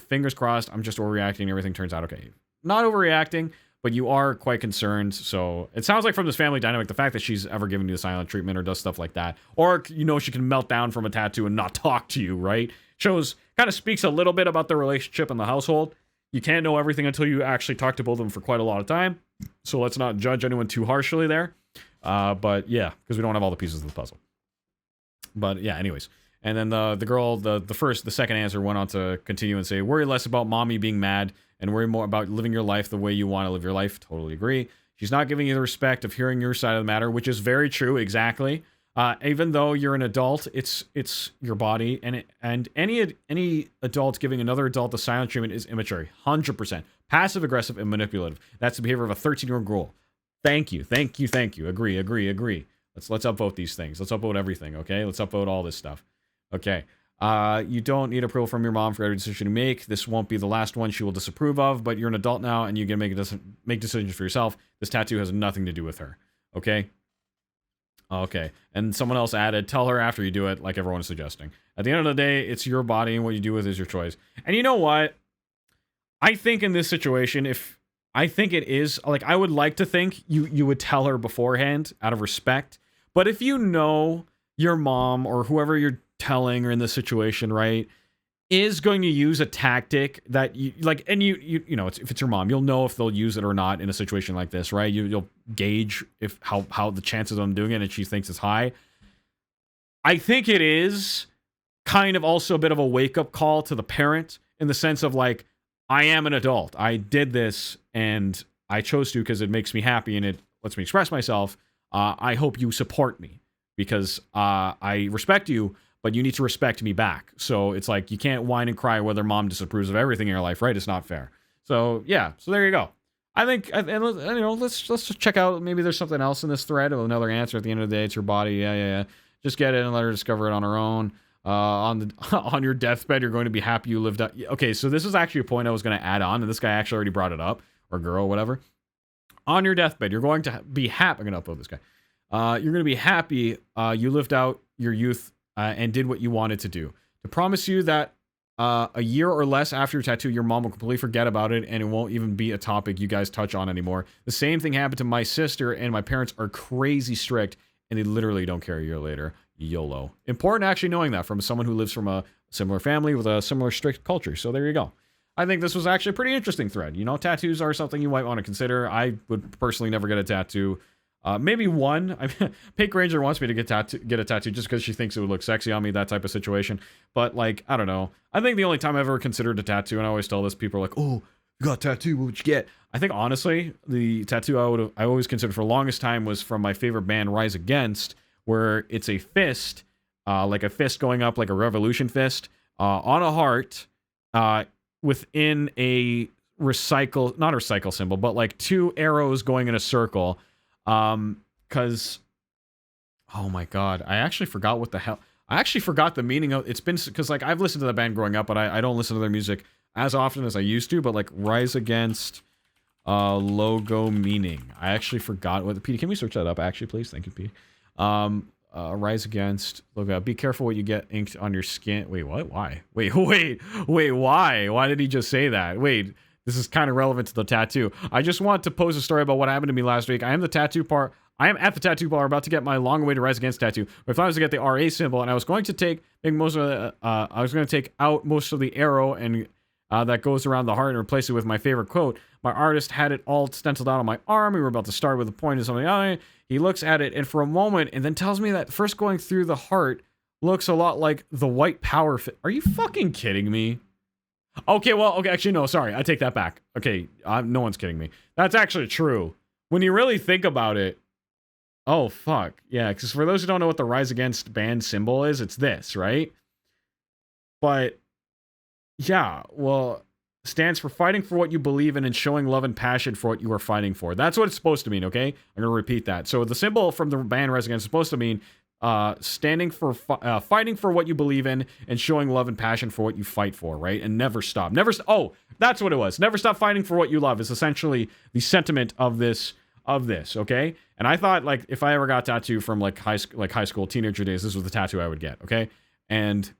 Fingers crossed, I'm just overreacting. Everything turns out okay. Not overreacting, but you are quite concerned. So it sounds like from this family dynamic, the fact that she's ever given you the silent treatment or does stuff like that, or, she can melt down from a tattoo and not talk to you, right? Kind of speaks a little bit about the relationship in the household. You can't know everything until you actually talk to both of them for quite a lot of time. So let's not judge anyone too harshly there. But yeah, because we don't have all the pieces of the puzzle. But yeah, anyways. And then the girl, the second answer went on to continue and say, worry less about mommy being mad and worry more about living your life the way you want to live your life. Totally agree. She's not giving you the respect of hearing your side of the matter, which is very true. Exactly. Even though you're an adult, it's your body, and any adult giving another adult the silent treatment is immature. 100%. Passive aggressive and manipulative. That's the behavior of a 13-year-old girl. Thank you. Agree. Let's upvote these things. Let's upvote everything, okay? Let's upvote all this stuff. Okay. You don't need approval from your mom for every decision you make. This won't be the last one she will disapprove of, but you're an adult now and you can make decisions for yourself. This tattoo has nothing to do with her. Okay? Okay. And someone else added, tell her after you do it, like everyone is suggesting. At the end of the day, it's your body and what you do with it is your choice. And you know what? I think in this situation, I think it is, like, I would like to think you would tell her beforehand out of respect. But if you know your mom or whoever you're telling or in this situation, right, is going to use a tactic that you like, and you know, if it's your mom, you'll know if they'll use it or not in a situation like this, right? You'll gauge if how the chances of them doing it, and she thinks it's high. I think it is kind of also a bit of a wake-up call to the parent in the sense of, like, I am an adult. I did this and I chose to because it makes me happy and it lets me express myself. I hope you support me because I respect you, but you need to respect me back. So it's like, you can't whine and cry whether mom disapproves of everything in your life, right? It's not fair. So yeah, so there you go. I think, and you know, let's just check out, maybe there's something else in this thread of another answer. At the end of the day, it's your body. Yeah. Just get it and let her discover it on her own. On your deathbed, you're going to be happy you lived out. Okay, so this is actually a point I was going to add on, and this guy actually already brought it up, or girl, whatever. On your deathbed, you're going to be happy. I'm going to upload this guy. You're going to be happy you lived out your youth and did what you wanted to do. To promise you that a year or less after your tattoo, your mom will completely forget about it, and it won't even be a topic you guys touch on anymore. The same thing happened to my sister, and my parents are crazy strict, and they literally don't care a year later. YOLO. Important actually knowing that from someone who lives from a similar family with a similar strict culture. So there you go. I think this was actually a pretty interesting thread. You know, tattoos are something you might want to consider. I would personally never get a tattoo. Maybe one. Pink Ranger wants me to get a tattoo just because she thinks it would look sexy on me, that type of situation. But, like, I don't know. I think the only time I've ever considered a tattoo, and I always tell this, people are like, oh, you got a tattoo, what would you get? I think, honestly, the tattoo I always considered for the longest time was from my favorite band, Rise Against, where it's a fist, like a fist going up, like a revolution fist, on a heart, within a not a recycle symbol, but like two arrows going in a circle. Cause, oh my God, I actually forgot what the hell, I actually forgot the meaning of, it's been, cause like I've listened to the band growing up, but I don't listen to their music as often as I used to, but like Rise Against, logo meaning. I actually forgot what, Pete, can we search that up actually, please? Thank you, Pete. Rise Against logo. Be careful what you get inked on your skin. Wait, what? Why? Wait, why? Why did he just say that? Wait, this is kind of relevant to the tattoo. I just want to pose a story about what happened to me last week. I am at the tattoo bar about to get my long-awaited Rise Against tattoo. My plan was to get the RA symbol, and I was going to take out most of the arrow and that goes around the heart and replace it with my favorite quote. My artist had it all stenciled out on my arm. We were about to start with a point of something on it. He looks at it, and for a moment, and then tells me that first going through the heart looks a lot like the white power fit. Are you fucking kidding me? Okay, actually, no, sorry. I take that back. Okay, no one's kidding me. That's actually true. When you really think about it, oh, fuck. Yeah, because for those who don't know what the Rise Against band symbol is, it's this, right? But, yeah, well, stands for fighting for what you believe in and showing love and passion for what you are fighting for. That's what it's supposed to mean, okay? I'm going to repeat that. So the symbol from the band Rise Against is supposed to mean standing for fighting for what you believe in and showing love and passion for what you fight for, right? And never stop. Oh, that's what it was. Never stop fighting for what you love is essentially the sentiment of this, okay? And I thought, like, if I ever got a tattoo from like high school teenager days, this was the tattoo I would get, okay? And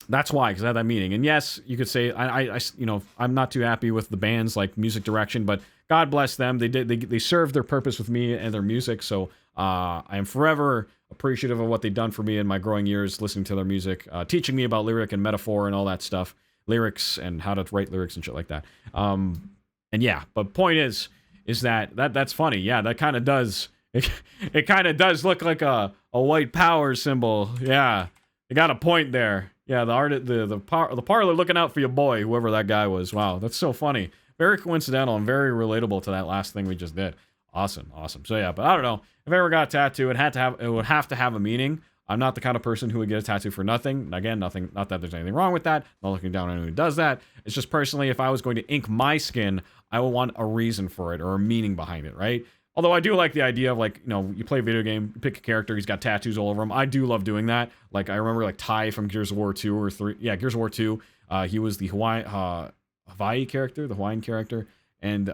that's why, because it had that meaning. And yes, you could say I you know, I'm not too happy with the band's like music direction, but God bless them. They served their purpose with me and their music. So I am forever appreciative of what they've done for me in my growing years, listening to their music, teaching me about lyric and metaphor and all that stuff, lyrics and how to write lyrics and shit like that. And yeah, but point is that's funny. Yeah, that kind of does. It kind of does look like a white power symbol. Yeah. You got a point there. Yeah, the parlor looking out for your boy, whoever that guy was. Wow, that's so funny. Very coincidental and very relatable to that last thing we just did. Awesome. So yeah, but I don't know. If I ever got a tattoo, it would have to have a meaning. I'm not the kind of person who would get a tattoo for nothing. Again, nothing. Not that there's anything wrong with that. I'm not looking down on anyone who does that. It's just personally, if I was going to ink my skin, I would want a reason for it or a meaning behind it, right? Although I do like the idea of, like, you know, you play a video game, you pick a character, he's got tattoos all over him. I do love doing that. Like, I remember, like, Ty from Gears of War 2 or 3. Yeah, Gears of War 2. He was the Hawaii character, the Hawaiian character. And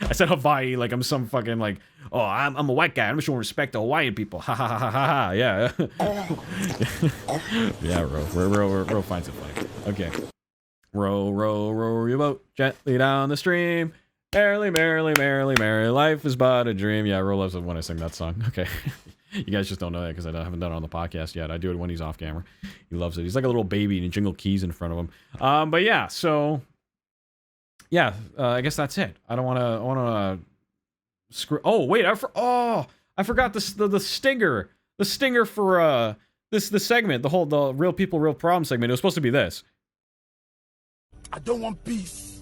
I said Hawaii like I'm some fucking, like, oh, I'm a white guy. I'm showing respect to Hawaiian people. Ha ha ha ha ha. Yeah. Yeah, Ro finds it funny. Okay. Row your boat gently down the stream. Merrily, merrily, merrily, merrily, life is but a dream. Yeah, Ro loves it when I sing that song. Okay. You guys just don't know that because I haven't done it on the podcast yet. I do it when he's off camera. He loves it. He's like a little baby and he jingle keys in front of him. But yeah, so... yeah, I guess that's it. I want to screw. Oh wait, I forgot the stinger. The stinger for this segment, the real people, real problem segment. It was supposed to be this. I don't want peace.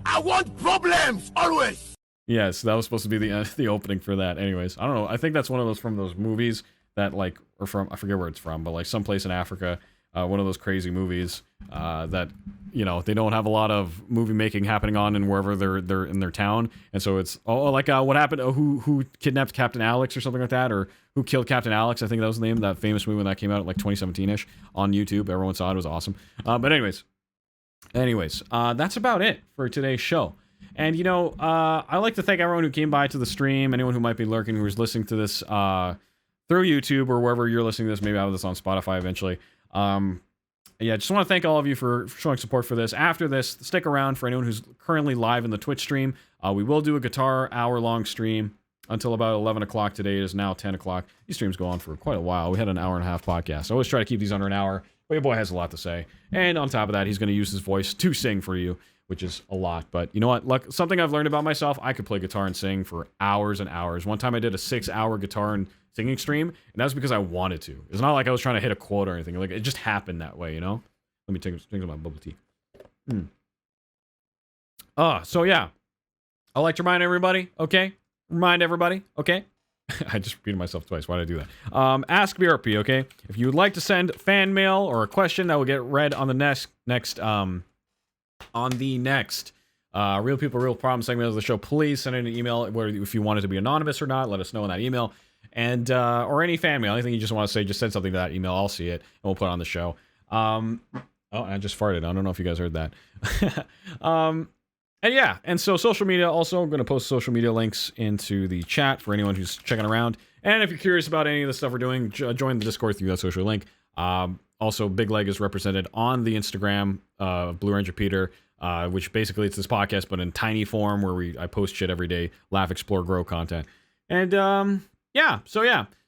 I want problems always. Yes, that was supposed to be the opening for that. Anyways, I don't know. I think that's one of those from those movies that, like, or from, I forget where it's from, but like someplace in Africa. One of those crazy movies that, you know, they don't have a lot of movie making happening on in wherever they're in their town, and so it's like what happened? Who kidnapped Captain Alex or something like that, or who killed Captain Alex? I think that was the name of that famous movie when that came out, like 2017ish on YouTube. Everyone saw it. It was awesome. But anyways, that's about it for today's show. And you know, I'd like to thank everyone who came by to the stream, anyone who might be lurking, who's listening to this through YouTube or wherever you're listening to this. Maybe I'll have this on Spotify eventually. Yeah, just want to thank all of you for showing support for this. After this, stick around for anyone who's currently live in the Twitch stream. We will do a guitar hour-long stream until about 11 o'clock today. It is now 10 o'clock. These streams go on for quite a while. We had an hour-and-a-half podcast. I always try to keep these under an hour, but your boy has a lot to say. And on top of that, he's going to use his voice to sing for you, which is a lot. But you know what? Something I've learned about myself, I could play guitar and sing for hours and hours. One time I did a 6-hour guitar and singing stream, and that was because I wanted to. It's not like I was trying to hit a quote or anything. Like, it just happened that way, you know? Let me take my bubble tea. So yeah. I'd like to remind everybody, okay? I just repeated myself twice. Why did I do that? Ask BRP, okay? If you would like to send fan mail or a question that will get read on the next Real People, Real Problem segment of the show, please send in an email where, if you want it to be anonymous or not, let us know in that email. And or any fan mail, anything you just want to say, just send something to that email. I'll see it and we'll put it on the show. Oh, I just farted. I don't know if you guys heard that. And yeah, and so social media, also I'm going to post social media links into the chat for anyone who's checking around. And if you're curious about any of the stuff we're doing, join the Discord through that social link. Also, Big Leg is represented on the Instagram, Blue Ranger Peter, which basically it's this podcast, but in tiny form where I post shit every day, laugh, explore, grow content. And yeah,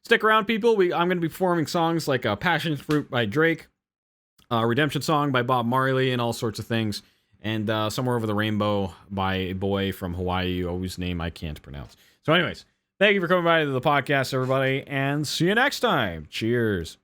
stick around, people. I'm going to be performing songs like Passion Fruit by Drake, Redemption Song by Bob Marley, and all sorts of things. And Somewhere Over the Rainbow by a boy from Hawaii, whose name I can't pronounce. So anyways, thank you for coming by to the podcast, everybody, and see you next time. Cheers.